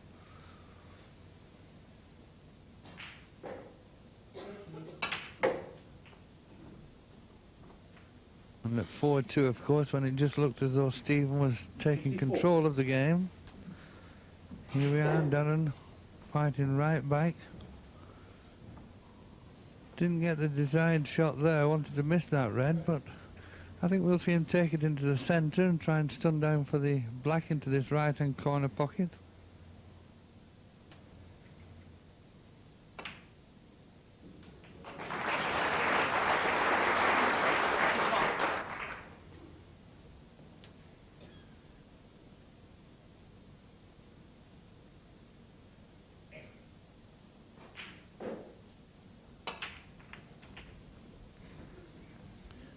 And at 4-2, of course, when it just looked as though Stephen was taking control of the game. Here we are, Darren fighting right back. Didn't get the desired shot there, wanted to miss that red, but I think we'll see him take it into the centre and try and stun down for the black into this right-hand corner pocket.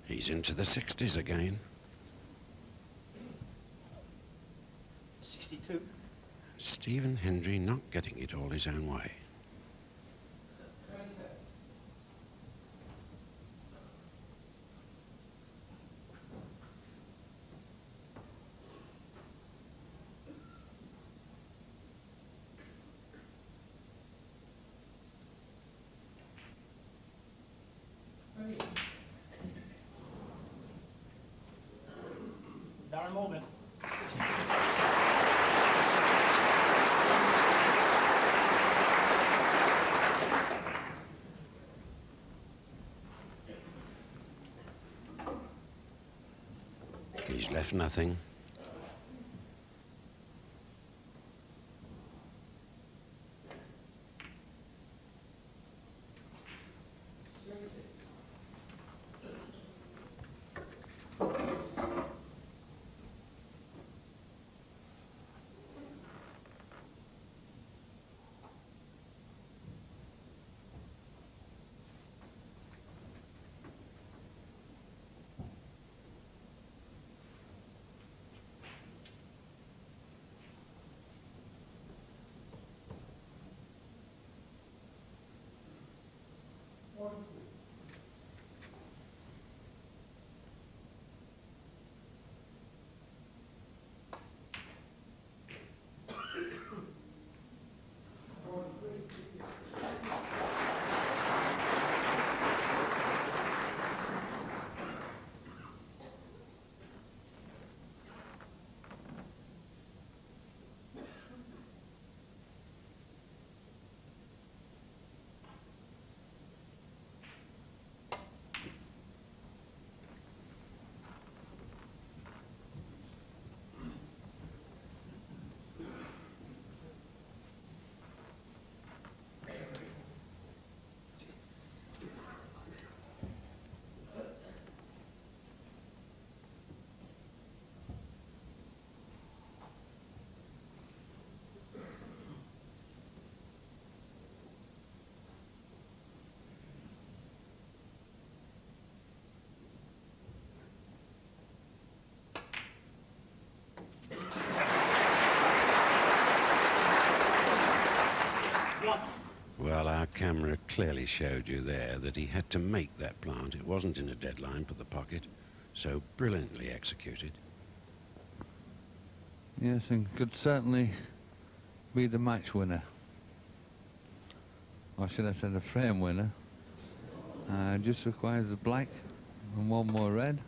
He's into the 60s again. 62. Stephen Hendry not getting it all his own way. Darren Morgan. 60. He's left nothing. Well, our camera clearly showed you there that he had to make that plant. It wasn't in a deadline for the pocket, so brilliantly executed. Yes, and could certainly be the match winner. Or should I say the frame winner. Just requires the black and one more red.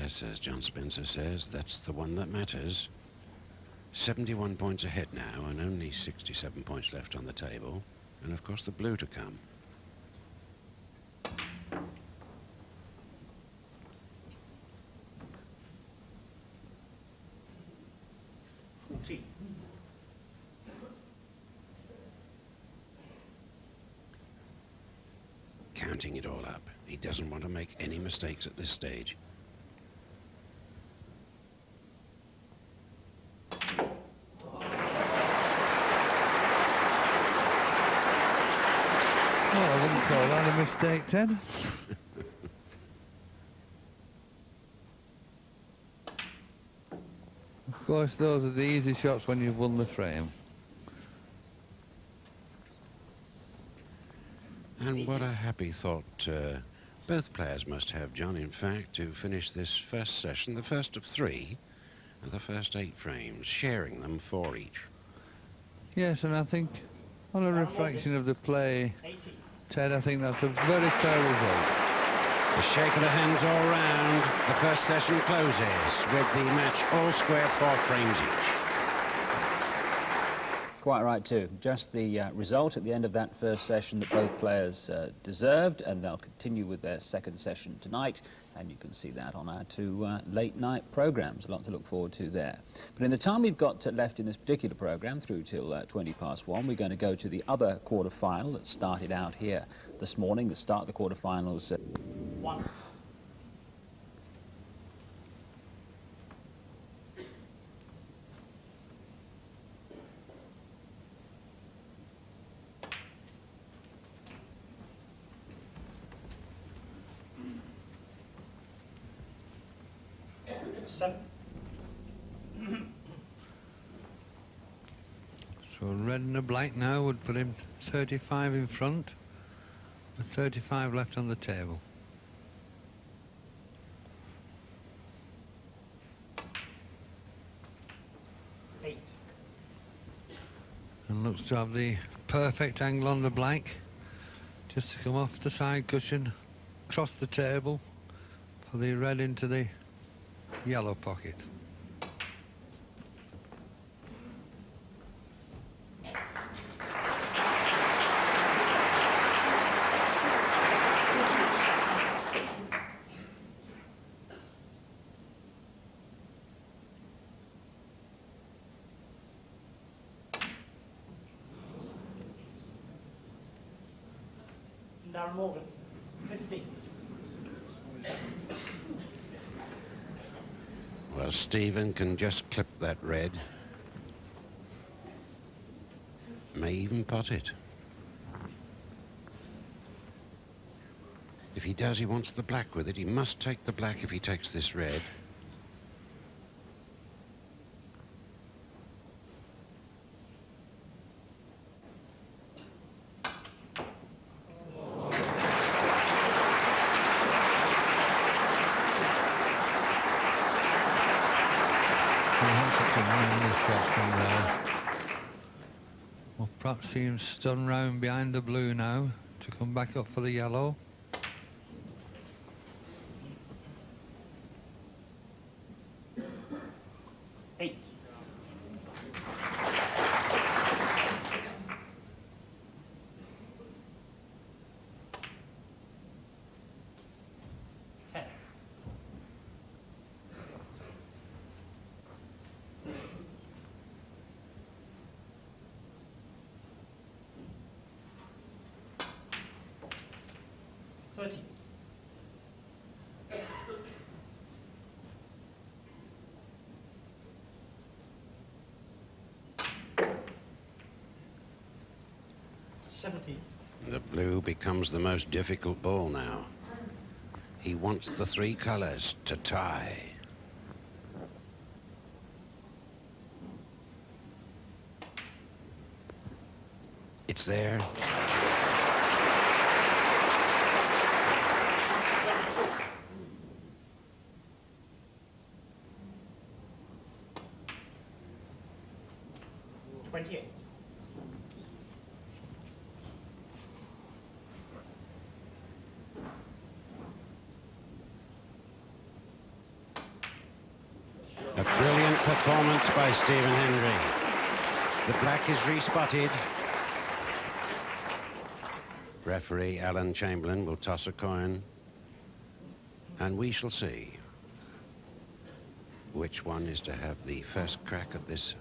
Yes, as John Spencer says, that's the one that matters. 71 points ahead now, and only 67 points left on the table. And of course the blue to come. Counting it all up. He doesn't want to make any mistakes at this stage. Well, I wouldn't call that a mistake, Ted. Of course, those are the easy shots when you've won the frame. And what a happy thought both players must have, John, in fact, to finish this first session, the first of 3 of the first 8 frames, sharing them 4 each. Yes, and I think on a reflection of the play, Ted, I think that's a very fair result. A shake of the hands all round. The first session closes with the match all square 4 frames each. Quite right too. Just the result at the end of that first session that both players deserved, and they'll continue with their second session tonight, and you can see that on our 2 late night programs. A lot to look forward to there. But in the time we've got left in this particular program through till 1:20, we're going to go to the other quarter-final that started out here this morning. The start of the quarter-finals. 1. So red and a black now would put him 35 in front, with 35 left on the table. And looks to have the perfect angle on the black, just to come off the side cushion, across the table, for the red into the yellow pocket. Darren Morgan, 50. Well, Stephen can just clip that red. May even pot it. If he does, he wants the black with it. He must take the black if he takes this red. Well, perhaps see him stun round behind the blue now to come back up for the yellow. The blue becomes the most difficult ball now. He wants the 3 colours to tie. It's there. A brilliant performance by Stephen Hendry. The black is respotted. Referee Alan Chamberlain will toss a coin, and we shall see which one is to have the first crack at this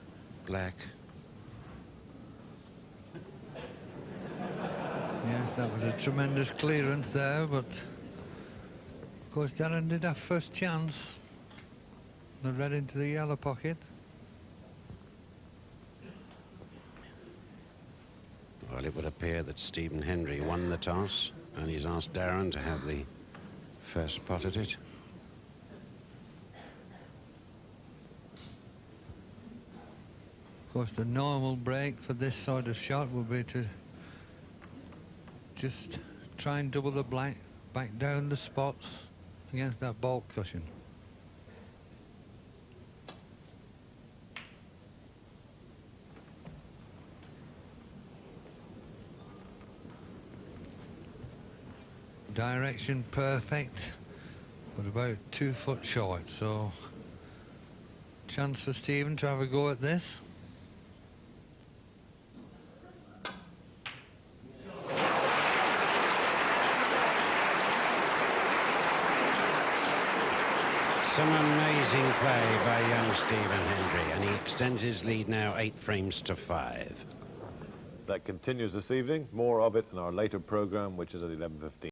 black. Yes, that was a tremendous clearance there, but of course Darren did have first chance. The red into the yellow pocket. Well, it would appear that Stephen Hendry won the toss, and he's asked Darren to have the first pot at it. Of course, the normal break for this sort of shot would be to just try and double the black, back down the spots against that baulk cushion. Direction perfect, but about 2 foot short, so chance for Stephen to have a go at this. Some amazing play by young Stephen Hendry, and he extends his lead now 8 frames to 5. That continues this evening. More of it in our later program, which is at 11:15.